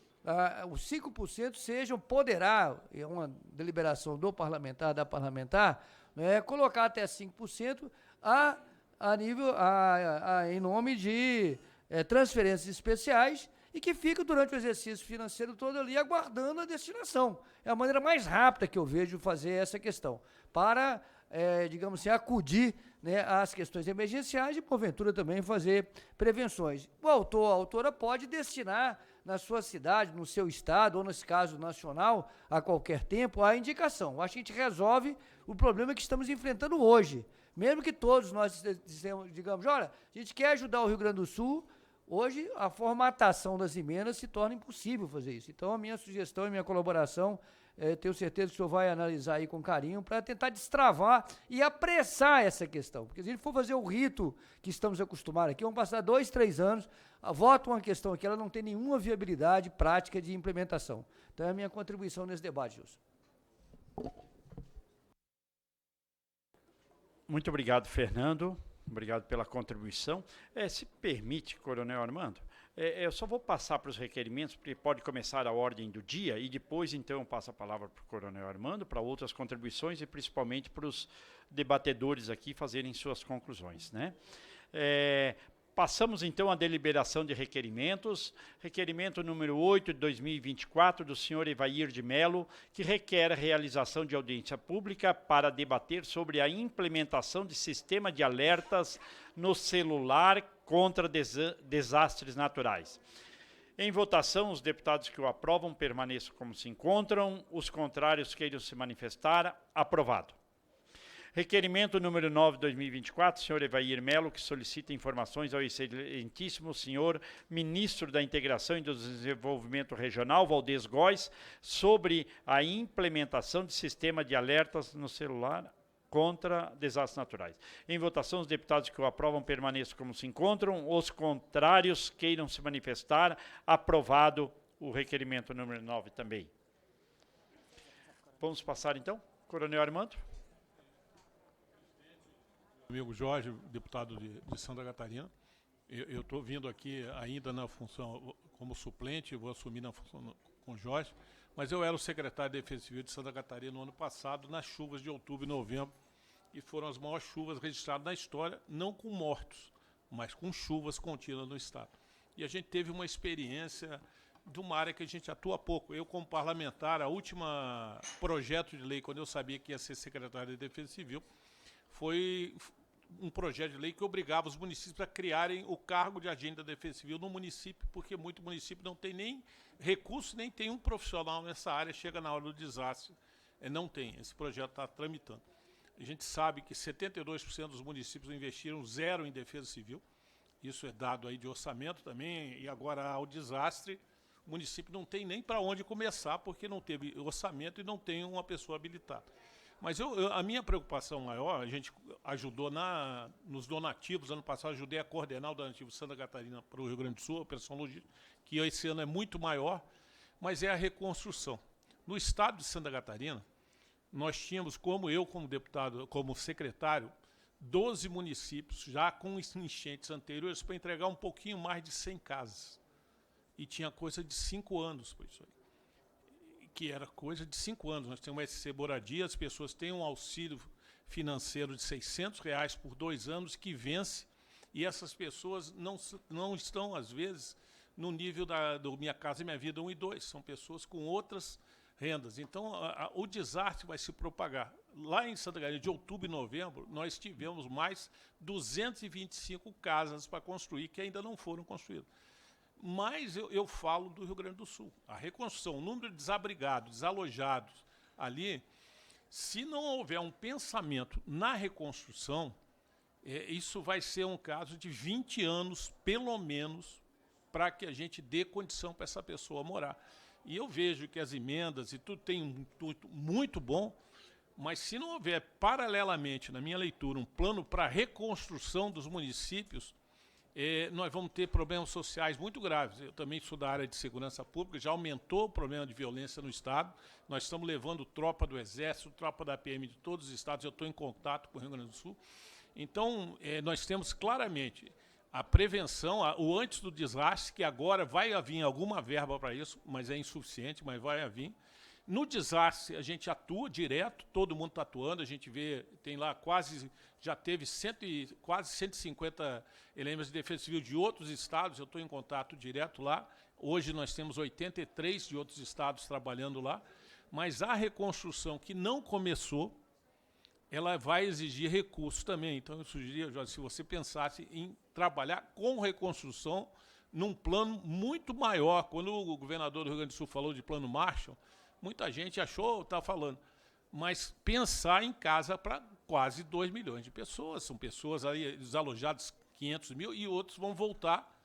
os 5% poderá, é uma deliberação do parlamentar, da parlamentar, colocar até 5% em nome de transferências especiais e que fica durante o exercício financeiro todo ali aguardando a destinação. É a maneira mais rápida que eu vejo de fazer essa questão, para, digamos assim, acudir, né, às questões emergenciais e, porventura, também fazer prevenções. O autor, a autora pode destinar na sua cidade, no seu estado, ou nesse caso nacional, a qualquer tempo, a indicação. Acho que a gente resolve o problema que estamos enfrentando hoje. Mesmo que todos nós digamos, olha, a gente quer ajudar o Rio Grande do Sul, hoje a formatação das emendas se torna impossível fazer isso. Então, a minha sugestão e minha colaboração, tenho certeza que o senhor vai analisar aí com carinho para tentar destravar e apressar essa questão. Porque se a gente for fazer o rito que estamos acostumados aqui, vamos passar 2, 3 anos, vota uma questão aqui, ela não tem nenhuma viabilidade prática de implementação. Então, é a minha contribuição nesse debate, Gilson. Muito obrigado, Fernando. Obrigado pela contribuição. Se permite, Coronel Armando, eu só vou passar para os requerimentos, porque pode começar a ordem do dia, e depois, então, eu passo a palavra para o Coronel Armando, para outras contribuições e principalmente para os debatedores aqui fazerem suas conclusões, né? Passamos, então, à deliberação de requerimentos. Requerimento número 8 de 2024, do senhor Evair de Mello, que requer a realização de audiência pública para debater sobre a implementação de sistema de alertas no celular contra desastres naturais. Em votação, os deputados que o aprovam permaneçam como se encontram, os contrários queiram se manifestar. Aprovado. Requerimento número 9 de 2024, senhor Evair Mello, que solicita informações ao excelentíssimo senhor Ministro da Integração e do Desenvolvimento Regional, Valdez Góes, sobre a implementação de sistema de alertas no celular contra desastres naturais. Em votação, os deputados que o aprovam permaneçam como se encontram, os contrários queiram se manifestar. Aprovado o requerimento número 9 também. Vamos passar, então, Coronel Armando. Amigo Jorge, deputado de Santa Catarina, eu estou vindo aqui ainda na função como suplente, vou assumir na função com o Jorge, mas eu era o secretário de Defesa Civil de Santa Catarina no ano passado, nas chuvas de outubro e novembro, e foram as maiores chuvas registradas na história, não com mortos, mas com chuvas contínuas no estado. E a gente teve uma experiência de uma área que a gente atua pouco. Eu, como parlamentar, a última projeto de lei, quando eu sabia que ia ser secretário de Defesa Civil, foi um projeto de lei que obrigava os municípios a criarem o cargo de agente da Defesa Civil no município, porque muito município não tem nem recurso, nem tem um profissional nessa área, chega na hora do desastre, não tem. Esse projeto está tramitando. A gente sabe que 72% dos municípios investiram 0 em defesa civil, isso é dado aí de orçamento também, e agora ao desastre, o município não tem nem para onde começar, porque não teve orçamento e não tem uma pessoa habilitada. Mas a minha preocupação maior, a gente ajudou nos donativos, ano passado ajudei a coordenar o donativo Santa Catarina para o Rio Grande do Sul, a operação logística, que esse ano é muito maior, mas é a reconstrução. No estado de Santa Catarina, nós tínhamos, como deputado, como secretário, 12 municípios já com enchentes anteriores para entregar um pouquinho mais de 100 casas. E tinha coisa de 5 anos por isso aí. Que era coisa de 5 anos. Nós temos uma SC Moradia, as pessoas têm um auxílio financeiro de R$600 por 2 anos que vence, e essas pessoas não estão, às vezes, no nível do Minha Casa Minha Vida 1 e 2. São pessoas com outras rendas. Então, o desastre vai se propagar. Lá em Santa Catarina, de outubro e novembro, nós tivemos mais 225 casas para construir que ainda não foram construídas. Mas eu falo do Rio Grande do Sul. A reconstrução, o número de desabrigados, desalojados ali, se não houver um pensamento na reconstrução, isso vai ser um caso de 20 anos, pelo menos, para que a gente dê condição para essa pessoa morar. E eu vejo que as emendas e tudo tem um intuito muito bom, mas se não houver, paralelamente, na minha leitura, um plano para a reconstrução dos municípios, nós vamos ter problemas sociais muito graves. Eu também sou da área de segurança pública, já aumentou o problema de violência no Estado. Nós estamos levando tropa do Exército, tropa da PM de todos os estados, eu estou em contato com o Rio Grande do Sul. Então, nós temos claramente a prevenção, o antes do desastre, que agora vai haver alguma verba para isso, mas é insuficiente, mas vai haver. No desastre, a gente atua direto, todo mundo está atuando, a gente vê, tem lá já teve quase 150 elementos de defesa civil de outros estados, eu estou em contato direto lá. Hoje nós temos 83 de outros estados trabalhando lá, mas a reconstrução que não começou, ela vai exigir recursos também. Então eu sugeria, Jorge, se você pensasse em trabalhar com reconstrução num plano muito maior. Quando o governador do Rio Grande do Sul falou de plano Marshall, muita gente achou, está falando, mas pensar em casa para quase 2 milhões de pessoas. São pessoas aí desalojadas 500 mil e outros vão voltar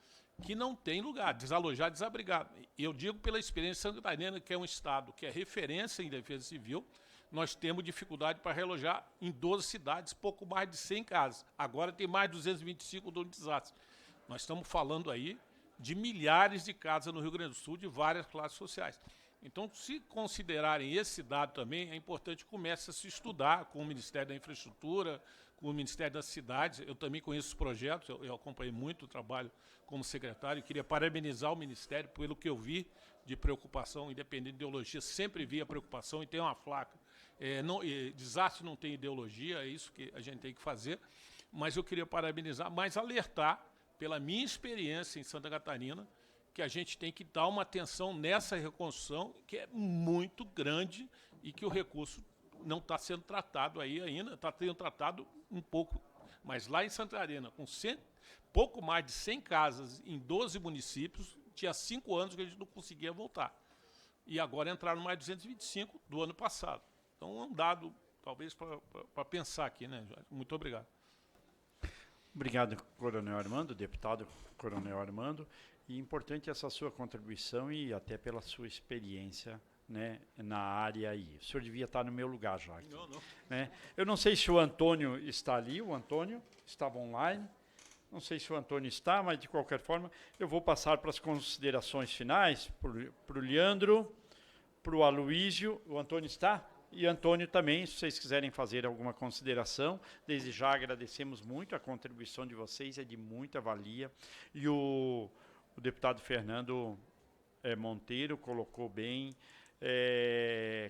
que não tem lugar, desalojado, desabrigado. Eu digo pela experiência de Santa Catarina, que é um estado que é referência em defesa civil, nós temos dificuldade para realojar em 12 cidades, pouco mais de 100 casas. Agora tem mais de 225 do desastre. Nós estamos falando aí de milhares de casas no Rio Grande do Sul, de várias classes sociais. Então, se considerarem esse dado também, é importante que comece a se estudar com o Ministério da Infraestrutura, com o Ministério das Cidades. Eu também conheço os projetos, eu acompanhei muito o trabalho como secretário, e queria parabenizar o Ministério pelo que eu vi de preocupação, independente de ideologia, sempre vi a preocupação e tem uma placa. Desastre não tem ideologia, é isso que a gente tem que fazer, mas eu queria parabenizar, mas alertar, pela minha experiência em Santa Catarina, que a gente tem que dar uma atenção nessa reconstrução, que é muito grande e que o recurso não está sendo tratado aí ainda, está sendo tratado um pouco, mas lá em Santa Catarina, com pouco mais de 100 casas em 12 municípios, tinha 5 anos que a gente não conseguia voltar. E agora entraram mais 225 do ano passado. Então, é um dado, talvez, para pensar aqui, né, Jorge? Muito obrigado. Obrigado, Coronel Armando, deputado Coronel Armando. E importante essa sua contribuição e até pela sua experiência, né, na área aí. O senhor devia estar no meu lugar já aqui. Não. Né? Eu não sei se o Antônio está ali, o Antônio estava online. Não sei se o Antônio está, mas de qualquer forma, eu vou passar para as considerações finais, para o Leandro, para o Aloísio. O Antônio está? E Antônio também, se vocês quiserem fazer alguma consideração. Desde já agradecemos muito a contribuição de vocês, é de muita valia. E o deputado Fernando Monteiro colocou bem,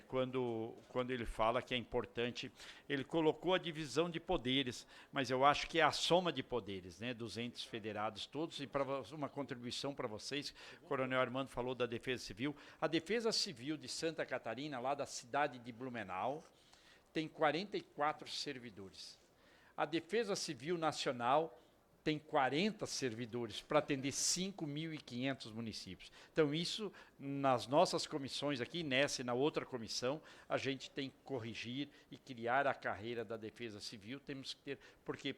quando ele fala que é importante, ele colocou a divisão de poderes, mas eu acho que é a soma de poderes, né, dos entes federados todos, e para uma contribuição para vocês, o Coronel Armando falou da Defesa Civil. A Defesa Civil de Santa Catarina, lá da cidade de Blumenau, tem 44 servidores. A Defesa Civil Nacional tem 40 servidores para atender 5.500 municípios. Então, isso, nas nossas comissões aqui, nessa e na outra comissão, a gente tem que corrigir e criar a carreira da Defesa Civil. Temos que ter, porque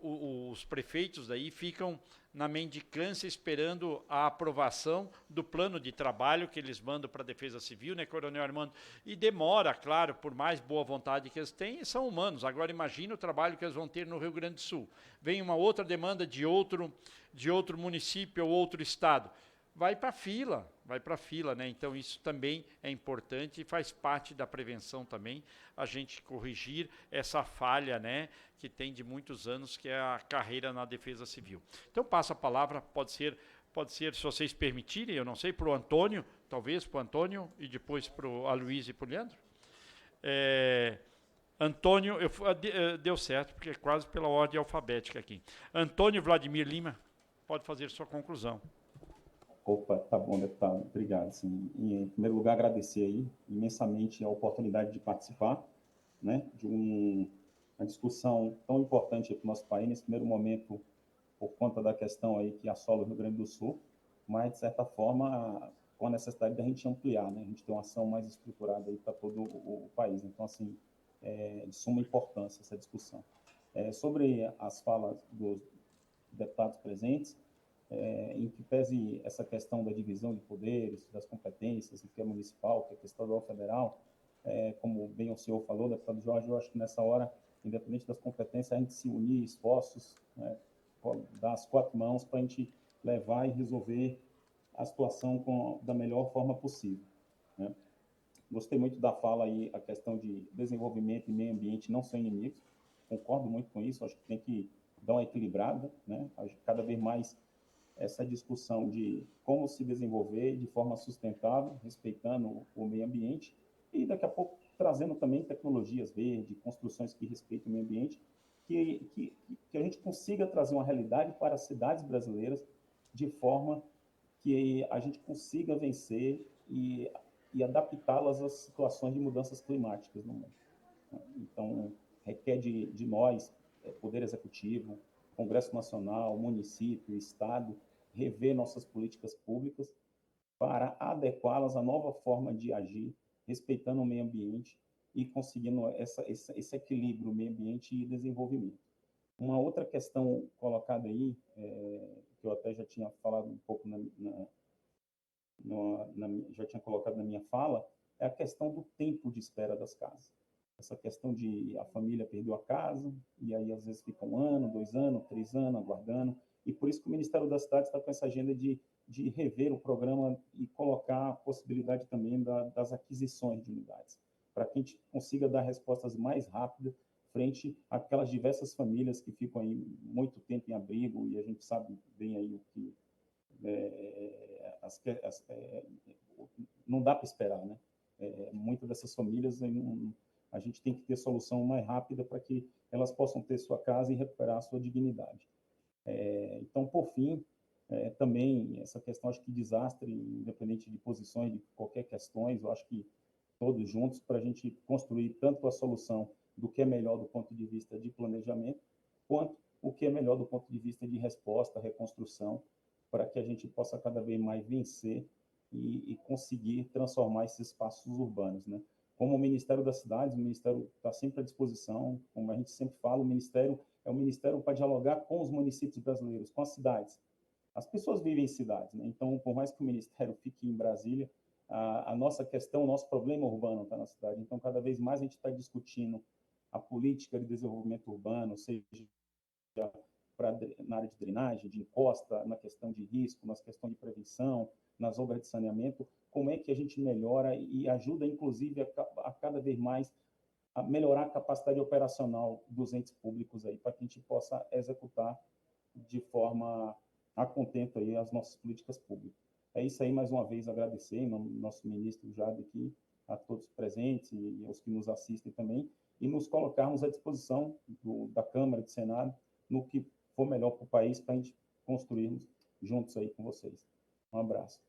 os prefeitos daí ficam na mendicância esperando a aprovação do plano de trabalho que eles mandam para a Defesa Civil, né, Coronel Armando? E demora, claro, por mais boa vontade que eles têm, são humanos. Agora imagina o trabalho que eles vão ter no Rio Grande do Sul. Vem uma outra demanda de outro município ou outro estado. Vai para a fila, né? Então isso também é importante e faz parte da prevenção também, a gente corrigir essa falha, né, que tem de muitos anos, que é a carreira na Defesa Civil. Então passo a palavra, pode ser, se vocês permitirem, eu não sei, para o Antônio, talvez para o Antônio, e depois para o Aloysio e para o Leandro. Antônio, deu certo, porque é quase pela ordem alfabética aqui. Antônio Vladimir Lima, pode fazer sua conclusão. Opa, tá bom, deputado. Obrigado. Sim. E, em primeiro lugar, agradecer aí imensamente a oportunidade de participar, né, de uma discussão tão importante para o nosso país, nesse primeiro momento, por conta da questão aí que assola o Rio Grande do Sul, mas, de certa forma, com a necessidade da gente ampliar, né, a gente ter uma ação mais estruturada aí para todo o país. Então, assim, é de suma importância essa discussão. Sobre as falas dos deputados presentes, em que pese essa questão da divisão de poderes, das competências, o que é municipal, o que é estadual, federal, como bem o senhor falou, deputado Jorge, eu acho que nessa hora, independente das competências, a gente se unir esforços, né, dar as 4 mãos para a gente levar e resolver a situação da melhor forma possível, né. Gostei muito da fala aí, a questão de desenvolvimento e meio ambiente não são inimigos, concordo muito com isso, acho que tem que dar uma equilibrada, né, acho que cada vez mais essa discussão de como se desenvolver de forma sustentável, respeitando o meio ambiente, e daqui a pouco trazendo também tecnologias verdes, construções que respeitem o meio ambiente, que a gente consiga trazer uma realidade para as cidades brasileiras de forma que a gente consiga vencer e adaptá-las às situações de mudanças climáticas no mundo. Então, requer de nós, Poder Executivo, Congresso Nacional, município, Estado, rever nossas políticas públicas para adequá-las à nova forma de agir, respeitando o meio ambiente e conseguindo esse equilíbrio meio ambiente e desenvolvimento. Uma outra questão colocada aí, que eu até já tinha falado um pouco já tinha colocado na minha fala, é a questão do tempo de espera das casas. Essa questão de a família perdeu a casa, e aí às vezes fica 1 ano, 2 anos, 3 anos aguardando, e por isso que o Ministério da Cidade está com essa agenda de rever o programa e colocar a possibilidade também das aquisições de unidades, para que a gente consiga dar respostas mais rápidas frente àquelas diversas famílias que ficam aí muito tempo em abrigo, e a gente sabe bem aí o que não dá para esperar, né? Muitas dessas famílias a gente tem que ter solução mais rápida para que elas possam ter sua casa e recuperar a sua dignidade. Então, por fim, também essa questão, acho que desastre, independente de posições, de qualquer questões, eu acho que todos juntos, para a gente construir tanto a solução do que é melhor do ponto de vista de planejamento, quanto o que é melhor do ponto de vista de resposta, reconstrução, para que a gente possa cada vez mais vencer e conseguir transformar esses espaços urbanos, né? Como o Ministério das Cidades, o Ministério está sempre à disposição, como a gente sempre fala, o Ministério é um ministério para dialogar com os municípios brasileiros, com as cidades. As pessoas vivem em cidades, né? Então, por mais que o Ministério fique em Brasília, a nossa questão, o nosso problema urbano está na cidade. Então, cada vez mais a gente está discutindo a política de desenvolvimento urbano, seja na área de drenagem, de encosta, na questão de risco, na questão de prevenção, nas obras de saneamento, como é que a gente melhora e ajuda, inclusive, a cada vez mais a melhorar a capacidade operacional dos entes públicos aí, para que a gente possa executar de forma a contento aí as nossas políticas públicas. É isso aí, mais uma vez, agradecer em nome do nosso ministro Jade aqui, a todos presentes e aos que nos assistem também, e nos colocarmos à disposição da Câmara e do Senado no que for melhor para o país, para a gente construirmos juntos aí com vocês. Um abraço.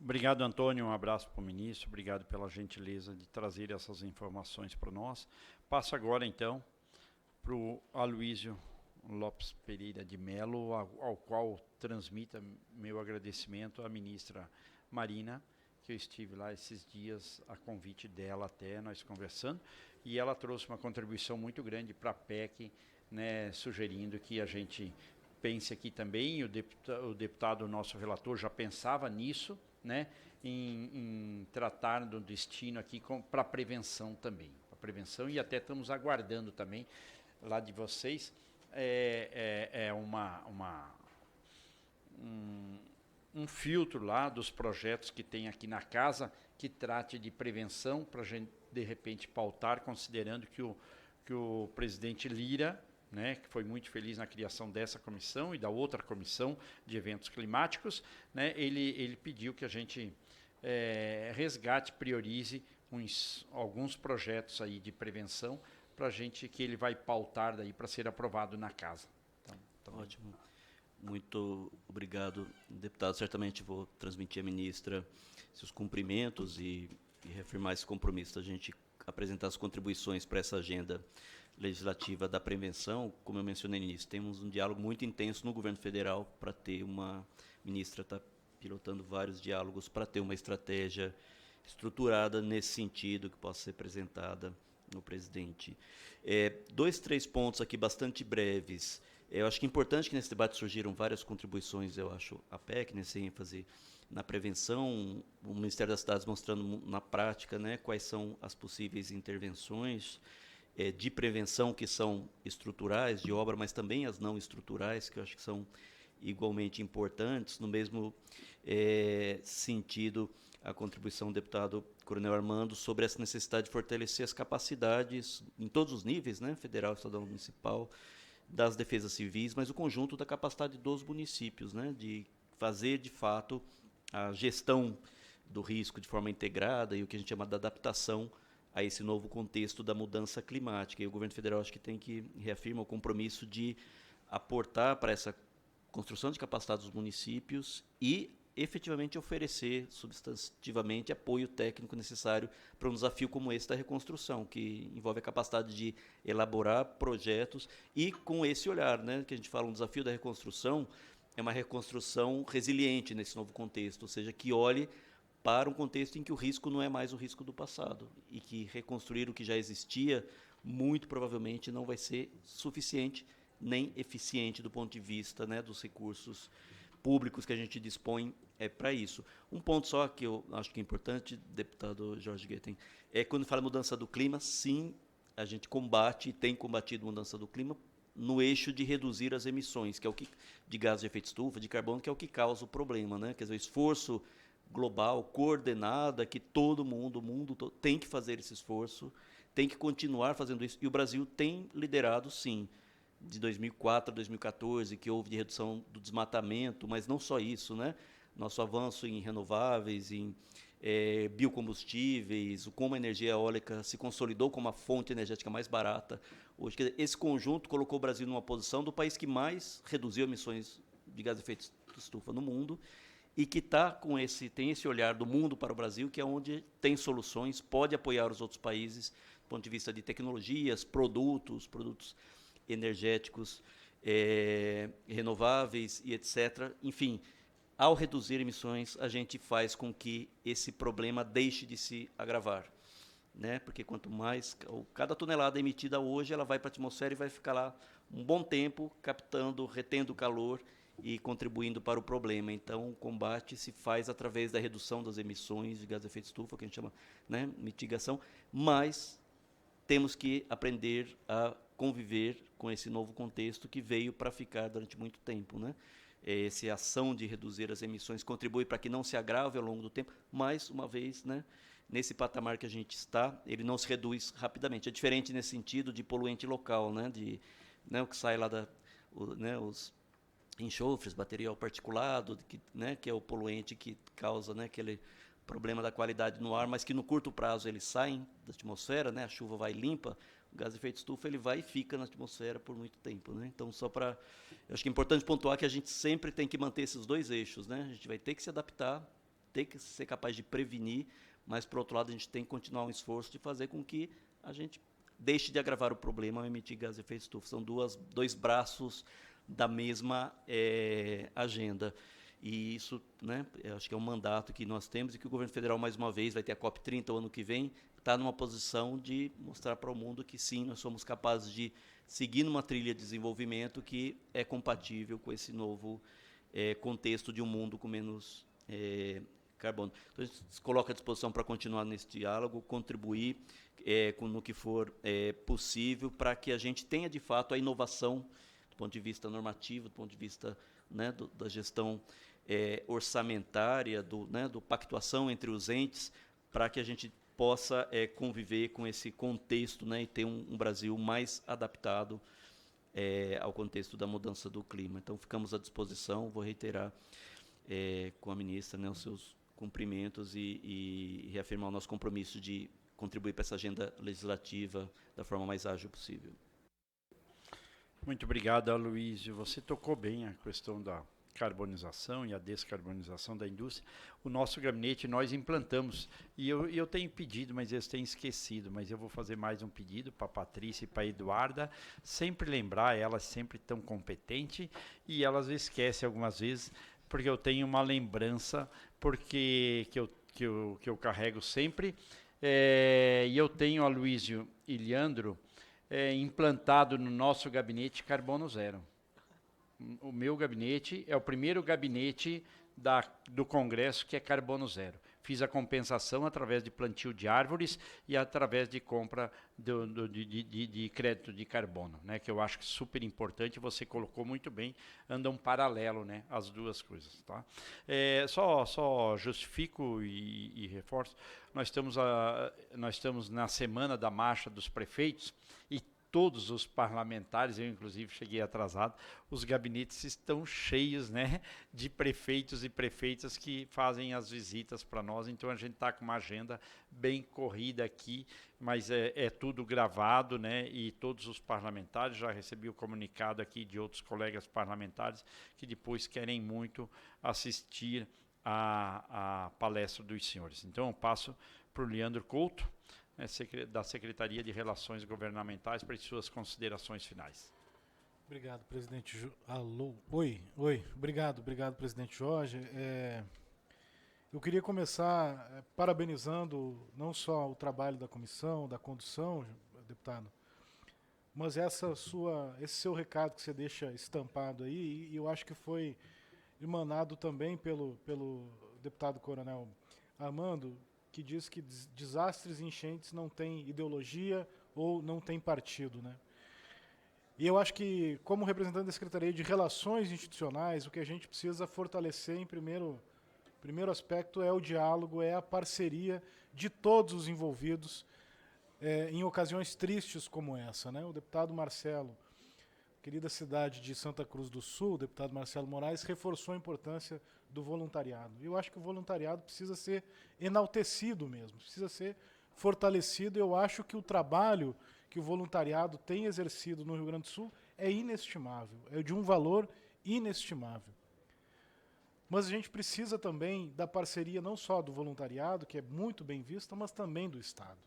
Obrigado, Antônio. Um abraço para o ministro. Obrigado pela gentileza de trazer essas informações para nós. Passo agora, então, para o Aloysio Lopes Pereira de Mello, ao qual transmita meu agradecimento à ministra Marina, que eu estive lá esses dias, a convite dela até, nós conversando, e ela trouxe uma contribuição muito grande para a PEC, né, sugerindo que a gente pense aqui também, o deputado, nosso relator, já pensava nisso, né, em tratar do destino aqui para prevenção também, para prevenção, e até estamos aguardando também lá de vocês um filtro lá dos projetos que tem aqui na casa que trate de prevenção para a gente de repente pautar, considerando que o presidente Lira, né, que foi muito feliz na criação dessa comissão e da outra comissão de eventos climáticos, né, ele pediu que a gente resgate, priorize alguns projetos aí de prevenção para a gente, que ele vai pautar daí para ser aprovado na casa. Então, ótimo. Muito obrigado, deputado. Certamente vou transmitir à ministra seus cumprimentos e reafirmar esse compromisso da gente apresentar as contribuições para essa agenda legislativa da prevenção. Como eu mencionei no início, temos um diálogo muito intenso no governo federal para ter uma ministra está pilotando vários diálogos para ter uma estratégia estruturada nesse sentido que possa ser apresentada no presidente. 2, 3 pontos aqui bastante breves. Eu acho que é importante que nesse debate surgiram várias contribuições, eu acho, a PEC, nesse ênfase na prevenção, o Ministério das Cidades mostrando na prática, né, quais são as possíveis intervenções de prevenção que são estruturais, de obra, mas também as não estruturais, que eu acho que são igualmente importantes. No mesmo sentido, a contribuição do deputado Coronel Armando sobre essa necessidade de fortalecer as capacidades em todos os níveis, né, federal, estadual, municipal, das defesas civis, mas o conjunto da capacidade dos municípios, né, de fazer, de fato, a gestão do risco de forma integrada e o que a gente chama de adaptação a esse novo contexto da mudança climática. E o governo federal acho que tem que reafirmar o compromisso de aportar para essa construção de capacidade dos municípios e efetivamente oferecer substantivamente apoio técnico necessário para um desafio como esse da reconstrução, que envolve a capacidade de elaborar projetos e com esse olhar, né, que a gente fala, um desafio da reconstrução é uma reconstrução resiliente nesse novo contexto, ou seja, que olhe para um contexto em que o risco não é mais o risco do passado e que reconstruir o que já existia muito provavelmente não vai ser suficiente nem eficiente do ponto de vista, né, dos recursos públicos que a gente dispõe para isso. Um ponto só que eu acho que é importante, deputado Jorge Guetem, quando fala mudança do clima, sim, a gente combate e tem combatido mudança do clima no eixo de reduzir as emissões, que é o que de gases de efeito estufa, de carbono, que é o que causa o problema, né? Quer dizer, o esforço global, coordenada, que todo mundo, o mundo todo, tem que fazer esse esforço, tem que continuar fazendo isso, e o Brasil tem liderado, sim, de 2004 a 2014, que houve de redução do desmatamento, mas não só isso, né? Nosso avanço em renováveis, em biocombustíveis, como a energia eólica se consolidou como a fonte energética mais barata. Hoje, quer dizer, esse conjunto colocou o Brasil numa posição do país que mais reduziu emissões de gás de efeito estufa no mundo e que tem esse olhar do mundo para o Brasil, que é onde tem soluções, pode apoiar os outros países do ponto de vista de tecnologias, produtos energéticos, renováveis e etc. Enfim, ao reduzir emissões, a gente faz com que esse problema deixe de se agravar, né? Porque quanto mais, cada tonelada emitida hoje, ela vai para a atmosfera e vai ficar lá um bom tempo, captando, retendo calor e contribuindo para o problema. Então, o combate se faz através da redução das emissões de gás de efeito estufa, que a gente chama, né, mitigação, mas temos que aprender a conviver com esse novo contexto que veio para ficar durante muito tempo, né? Essa ação de reduzir as emissões contribui para que não se agrave ao longo do tempo, mas, uma vez, né, nesse patamar que a gente está, ele não se reduz rapidamente. É diferente nesse sentido de poluente local, né, o que sai lá os enxofres, material particulado, que é o poluente que causa, né, aquele problema da qualidade no ar, mas que no curto prazo eles saem da atmosfera, né, a chuva vai limpa, o gás de efeito estufa ele vai e fica na atmosfera por muito tempo, né? Então, eu acho que é importante pontuar que a gente sempre tem que manter esses dois eixos, né? A gente vai ter que se adaptar tem que ser capaz de prevenir, mas, por outro lado, a gente tem que continuar um esforço de fazer com que a gente deixe de agravar o problema ao emitir gases de efeito estufa. São dois braços da mesma agenda. E isso, né, eu acho que é um mandato que nós temos e que o governo federal, mais uma vez, vai ter a COP30 o ano que vem, está numa posição de mostrar para o mundo que, sim, nós somos capazes de seguir numa trilha de desenvolvimento que é compatível com esse novo contexto de um mundo com menos carbono. Então, a gente se coloca à disposição para continuar nesse diálogo, contribuir no que for possível para que a gente tenha, de fato, a inovação do ponto de vista normativo, do ponto de vista, né, da gestão orçamentária, do pactuação entre os entes, para que a gente possa conviver com esse contexto, né, e ter um Brasil mais adaptado ao contexto da mudança do clima. Então, ficamos à disposição, vou reiterar com a ministra, né, os seus cumprimentos e reafirmar o nosso compromisso de contribuir para essa agenda legislativa da forma mais ágil possível. Muito obrigado, Aloysio. Você tocou bem a questão da carbonização e a descarbonização da indústria. O nosso gabinete nós implantamos, e eu tenho pedido, mas eles têm esquecido, mas eu vou fazer mais um pedido para a Patrícia e para a Eduarda, sempre lembrar, elas sempre tão competentes, e elas esquecem algumas vezes, porque eu tenho uma lembrança, porque que eu carrego sempre, e eu tenho, Aloysio e Leandro, implantado no nosso gabinete carbono zero. O meu gabinete é o primeiro gabinete do Congresso que é carbono zero. Fiz a compensação através de plantio de árvores e através de compra de crédito de carbono, né, que eu acho que super importante, você colocou muito bem, andam paralelo, né, as duas coisas. Tá? Só justifico e reforço, nós estamos na semana da marcha dos prefeitos e todos os parlamentares, eu inclusive cheguei atrasado, os gabinetes estão cheios, né, de prefeitos e prefeitas que fazem as visitas para nós, então a gente está com uma agenda bem corrida aqui, mas é tudo gravado, né, e todos os parlamentares, já recebi o comunicado aqui de outros colegas parlamentares que depois querem muito assistir a palestra dos senhores. Então eu passo para o Leandro Couto, da Secretaria de Relações Governamentais, para as suas considerações finais. Obrigado, presidente. Alô, oi. Obrigado, presidente Jorge. Eu queria começar parabenizando não só o trabalho da comissão, da condução, deputado, mas esse seu recado que você deixa estampado aí, e eu acho que foi emanado também pelo deputado Coronel Armando, que diz que desastres e enchentes não têm ideologia ou não têm partido, né? E eu acho que, como representante da Secretaria de Relações Institucionais, o que a gente precisa fortalecer em primeiro aspecto é o diálogo, é a parceria de todos os envolvidos em ocasiões tristes como essa, né? O deputado Marcelo, querida cidade de Santa Cruz do Sul, o deputado Marcelo Moraes, reforçou a importância do voluntariado. Eu acho que o voluntariado precisa ser enaltecido mesmo, precisa ser fortalecido. Eu acho que o trabalho que o voluntariado tem exercido no Rio Grande do Sul é inestimável, é de um valor inestimável. Mas a gente precisa também da parceria não só do voluntariado, que é muito bem vista, mas também do Estado.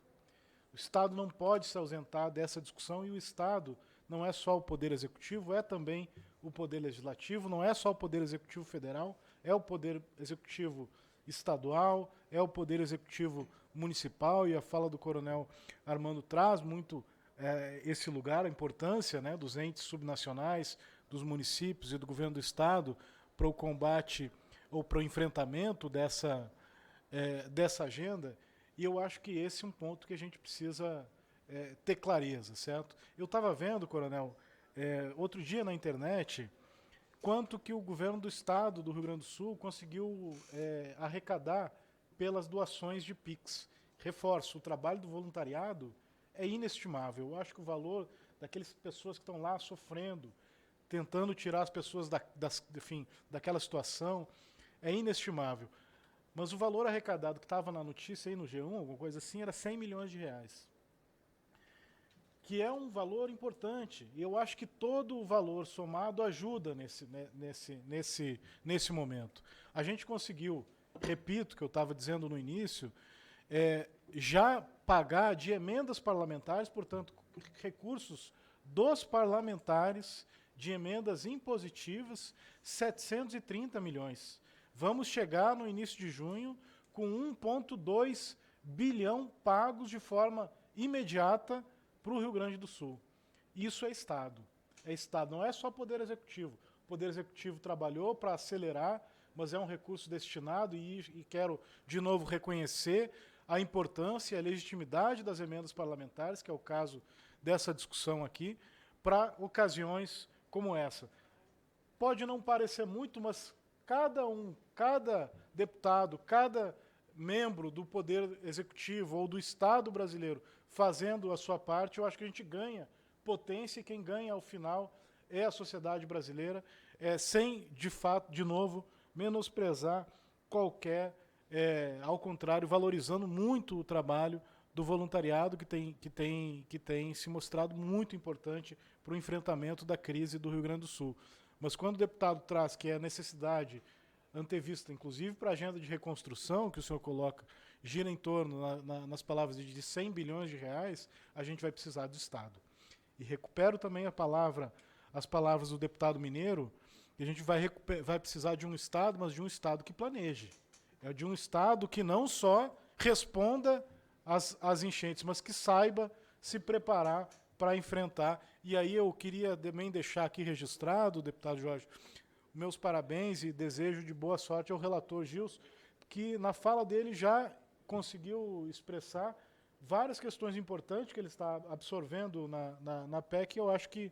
O Estado não pode se ausentar dessa discussão, e o Estado não é só o Poder Executivo, é também o Poder Legislativo, não é só o Poder Executivo Federal, é o Poder Executivo Estadual, é o Poder Executivo Municipal, e a fala do Coronel Armando traz muito esse lugar, a importância, né, dos entes subnacionais, dos municípios e do governo do Estado para o combate ou para o enfrentamento dessa agenda, e eu acho que esse é um ponto que a gente precisa ter clareza, certo? Eu estava vendo, Coronel, outro dia na internet, quanto que o governo do Estado do Rio Grande do Sul conseguiu arrecadar pelas doações de PIX. Reforço, o trabalho do voluntariado é inestimável. Eu acho que o valor daquelas pessoas que estão lá sofrendo, tentando tirar as pessoas daquela situação, é inestimável. Mas o valor arrecadado que estava na notícia aí no G1, alguma coisa assim, era 100 milhões de reais. Que é um valor importante. E eu acho que todo o valor somado ajuda nesse momento. A gente conseguiu repito o que eu estava dizendo no início, já pagar de emendas parlamentares, portanto, recursos dos parlamentares de emendas impositivas, 730 milhões. Vamos chegar no início de junho com 1,2 bilhão pagos de forma imediata para o Rio Grande do Sul. Isso é Estado. É Estado, não é só Poder Executivo. O Poder Executivo trabalhou para acelerar, mas é um recurso destinado, e quero de novo reconhecer a importância e a legitimidade das emendas parlamentares, que é o caso dessa discussão aqui, para ocasiões como essa. Pode não parecer muito, mas cada deputado, cada membro do Poder Executivo ou do Estado brasileiro fazendo a sua parte, eu acho que a gente ganha potência, e quem ganha ao final é a sociedade brasileira, sem, de fato, de novo, menosprezar qualquer, ao contrário, valorizando muito o trabalho do voluntariado, que tem se mostrado muito importante para o enfrentamento da crise do Rio Grande do Sul. Mas quando o deputado traz que é a necessidade antevista, inclusive para a agenda de reconstrução, que o senhor coloca, gira em torno, nas palavras de 100 bilhões de reais, a gente vai precisar do Estado. E recupero também as palavras do deputado Mineiro, que a gente vai precisar de um Estado, mas de um Estado que planeje. É de um Estado que não só responda às enchentes, mas que saiba se preparar para enfrentar. E aí eu queria também deixar aqui registrado, deputado Jorge, meus parabéns e desejo de boa sorte ao relator Gilson, que na fala dele já conseguiu expressar várias questões importantes que ele está absorvendo na PEC. Eu acho que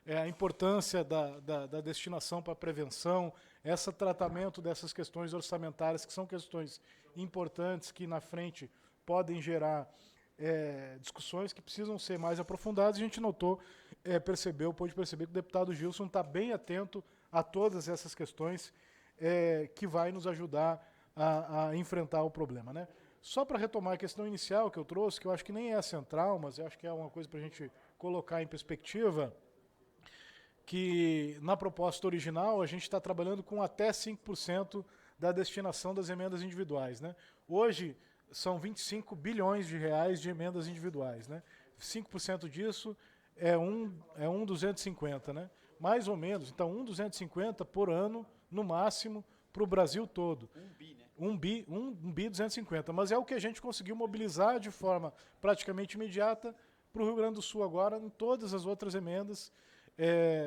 a importância da destinação para a prevenção, esse tratamento dessas questões orçamentárias, que são questões importantes, que na frente podem gerar discussões que precisam ser mais aprofundadas. A gente pôde perceber que o deputado Gilson está bem atento a todas essas questões, que vai nos ajudar a enfrentar o problema, né? Só para retomar a questão inicial que eu trouxe, que eu acho que nem é central, mas eu acho que é uma coisa para a gente colocar em perspectiva, que na proposta original a gente está trabalhando com até 5% da destinação das emendas individuais, né? Hoje são 25 bilhões de reais de emendas individuais, né? 5% disso é 1,250, né? Mais ou menos, então 1,250 por ano, no máximo, para o Brasil todo. 1 bi 250, mas é o que a gente conseguiu mobilizar de forma praticamente imediata para o Rio Grande do Sul agora, em todas as outras emendas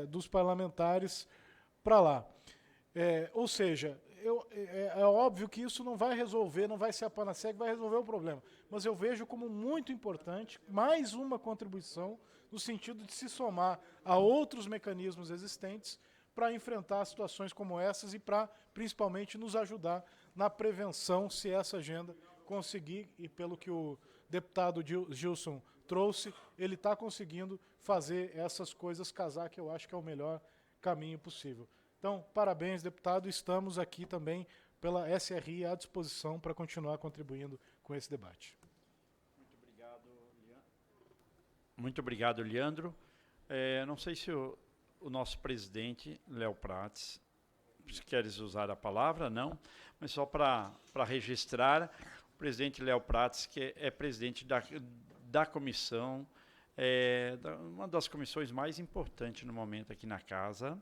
dos parlamentares para lá. Ou seja, é óbvio que isso não vai resolver, não vai ser a panaceia que vai resolver o problema, mas eu vejo como muito importante mais uma contribuição no sentido de se somar a outros mecanismos existentes para enfrentar situações como essas e para, principalmente, nos ajudar na prevenção, se essa agenda conseguir, e pelo que o deputado Gilson trouxe, ele está conseguindo fazer essas coisas casar, que eu acho que é o melhor caminho possível. Então, parabéns, deputado, estamos aqui também pela SRI à disposição para continuar contribuindo com esse debate. Muito obrigado, Leandro. Não sei se o nosso presidente, Léo Prates, se queres usar a palavra, não, mas só para registrar, o presidente Léo Prates, que é presidente da comissão, uma das comissões mais importantes no momento aqui na casa,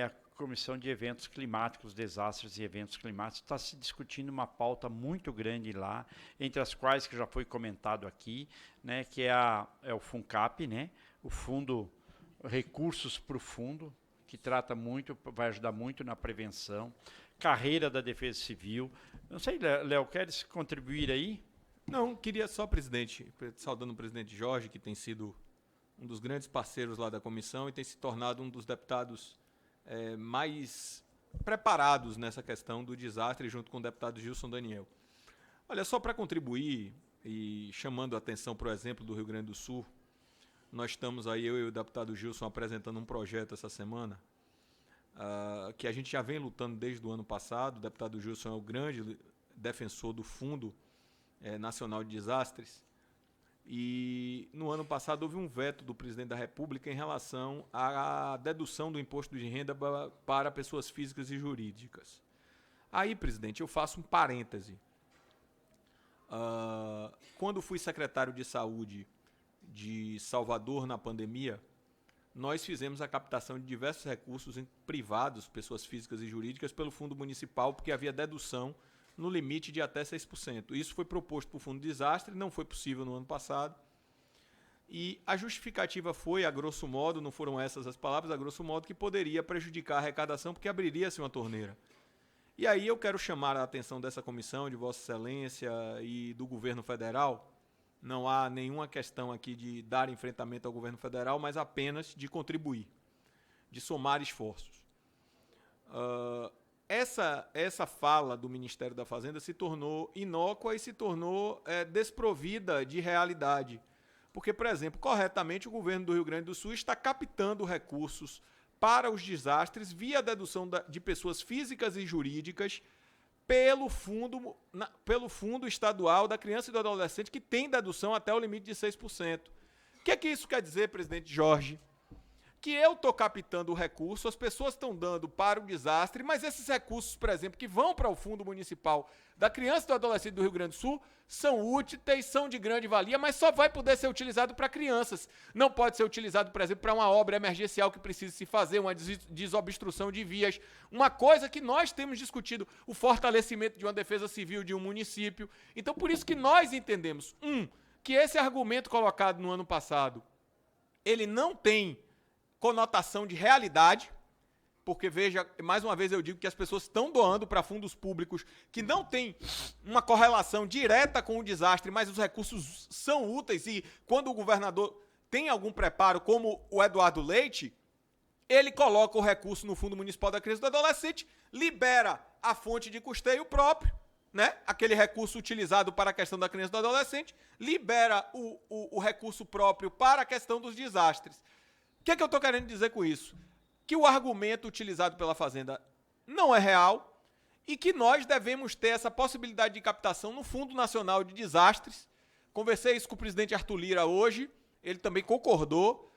a Comissão de Eventos Climáticos, Desastres e Eventos Climáticos. Está se discutindo uma pauta muito grande lá, entre as quais, que já foi comentado aqui, né, que é o FUNCAP, né, o Fundo Recursos para o Fundo, que trata muito, vai ajudar muito na prevenção, carreira da Defesa Civil. Não sei, Léo, queres contribuir aí? Não, queria só, presidente, saudando o presidente Jorge, que tem sido um dos grandes parceiros lá da comissão e tem se tornado um dos deputados mais preparados nessa questão do desastre, junto com o deputado Gilson Daniel. Olha, só para contribuir e chamando a atenção para o exemplo do Rio Grande do Sul, nós estamos aí, eu e o deputado Gilson, apresentando um projeto essa semana, que a gente já vem lutando desde o ano passado. O deputado Gilson é o grande defensor do Fundo Nacional de Desastres, e no ano passado houve um veto do presidente da República em relação à dedução do imposto de renda para pessoas físicas e jurídicas. Aí, presidente, eu faço um parêntese. Quando fui secretário de Saúde de Salvador na pandemia, nós fizemos a captação de diversos recursos privados, pessoas físicas e jurídicas, pelo Fundo Municipal, porque havia dedução no limite de até 6%. Isso foi proposto para o Fundo de Desastre, não foi possível no ano passado. E a justificativa foi, a grosso modo, não foram essas as palavras, a grosso modo, que poderia prejudicar a arrecadação, porque abriria-se uma torneira. E aí eu quero chamar a atenção dessa comissão, de Vossa Excelência e do governo federal. Não há nenhuma questão aqui de dar enfrentamento ao governo federal, mas apenas de contribuir, de somar esforços. Essa fala do Ministério da Fazenda se tornou inócua e se tornou desprovida de realidade. Porque, por exemplo, corretamente o governo do Rio Grande do Sul está captando recursos para os desastres via dedução de pessoas físicas e jurídicas pelo fundo estadual da criança e do adolescente, que tem dedução até o limite de 6%. O que é que isso quer dizer, presidente Jorge? Que eu estou captando o recurso, as pessoas estão dando para o desastre, mas esses recursos, por exemplo, que vão para o Fundo Municipal da Criança e do Adolescente do Rio Grande do Sul, são úteis, são de grande valia, mas só vai poder ser utilizado para crianças. Não pode ser utilizado, por exemplo, para uma obra emergencial que precisa se fazer, uma desobstrução de vias, uma coisa que nós temos discutido, o fortalecimento de uma defesa civil de um município. Então, por isso que nós entendemos, que esse argumento colocado no ano passado, ele não tem conotação de realidade, porque, veja, mais uma vez eu digo que as pessoas estão doando para fundos públicos que não tem uma correlação direta com o desastre, mas os recursos são úteis e quando o governador tem algum preparo, como o Eduardo Leite, ele coloca o recurso no Fundo Municipal da Criança e do Adolescente, libera a fonte de custeio próprio, né? Aquele recurso utilizado para a questão da criança e do adolescente, libera o recurso próprio para a questão dos desastres. O que é que eu estou querendo dizer com isso? Que o argumento utilizado pela Fazenda não é real e que nós devemos ter essa possibilidade de captação no Fundo Nacional de Desastres. Conversei isso com o presidente Arthur Lira hoje, ele também concordou.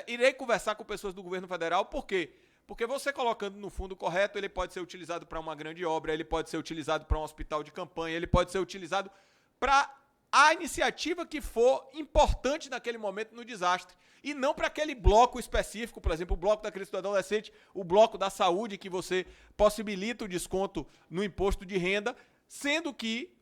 Irei conversar com pessoas do governo federal, por quê? Porque você colocando no fundo correto, ele pode ser utilizado para uma grande obra, ele pode ser utilizado para um hospital de campanha, ele pode ser utilizado para a iniciativa que for importante naquele momento no desastre. E não para aquele bloco específico, por exemplo, o bloco da criança e do adolescente, o bloco da saúde, que você possibilita o desconto no imposto de renda, sendo que,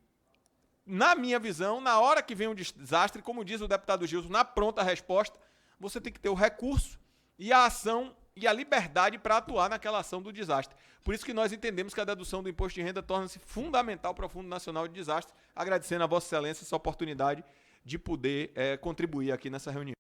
na minha visão, na hora que vem um desastre, como diz o deputado Gilson, na pronta resposta, você tem que ter o recurso e a ação e a liberdade para atuar naquela ação do desastre. Por isso que nós entendemos que a dedução do imposto de renda torna-se fundamental para o Fundo Nacional de Desastres, agradecendo a Vossa Excelência essa oportunidade de poder contribuir aqui nessa reunião.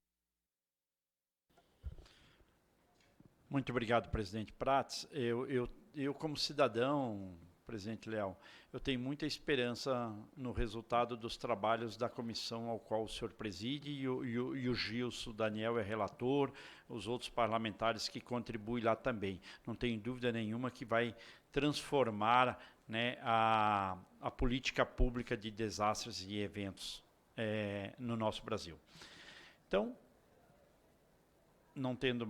Muito obrigado, presidente Prats. Eu como cidadão, presidente Leal, eu tenho muita esperança no resultado dos trabalhos da comissão ao qual o senhor preside e o Gilson Daniel é relator, os outros parlamentares que contribuem lá também. Não tenho dúvida nenhuma que vai transformar, né, a política pública de desastres e eventos no nosso Brasil. Então, não tendo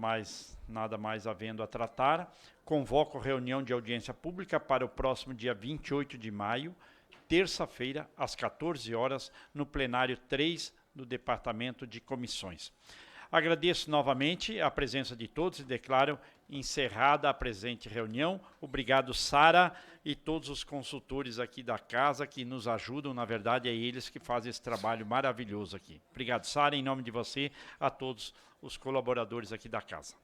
nada mais havendo a tratar, convoco reunião de audiência pública para o próximo dia 28 de maio, terça-feira, às 14 horas, no plenário 3 do Departamento de Comissões. Agradeço novamente a presença de todos e declaro encerrada a presente reunião. Obrigado, Sara, e todos os consultores aqui da casa que nos ajudam. Na verdade, é eles que fazem esse trabalho maravilhoso aqui. Obrigado, Sara, em nome de você, a todos os colaboradores aqui da casa.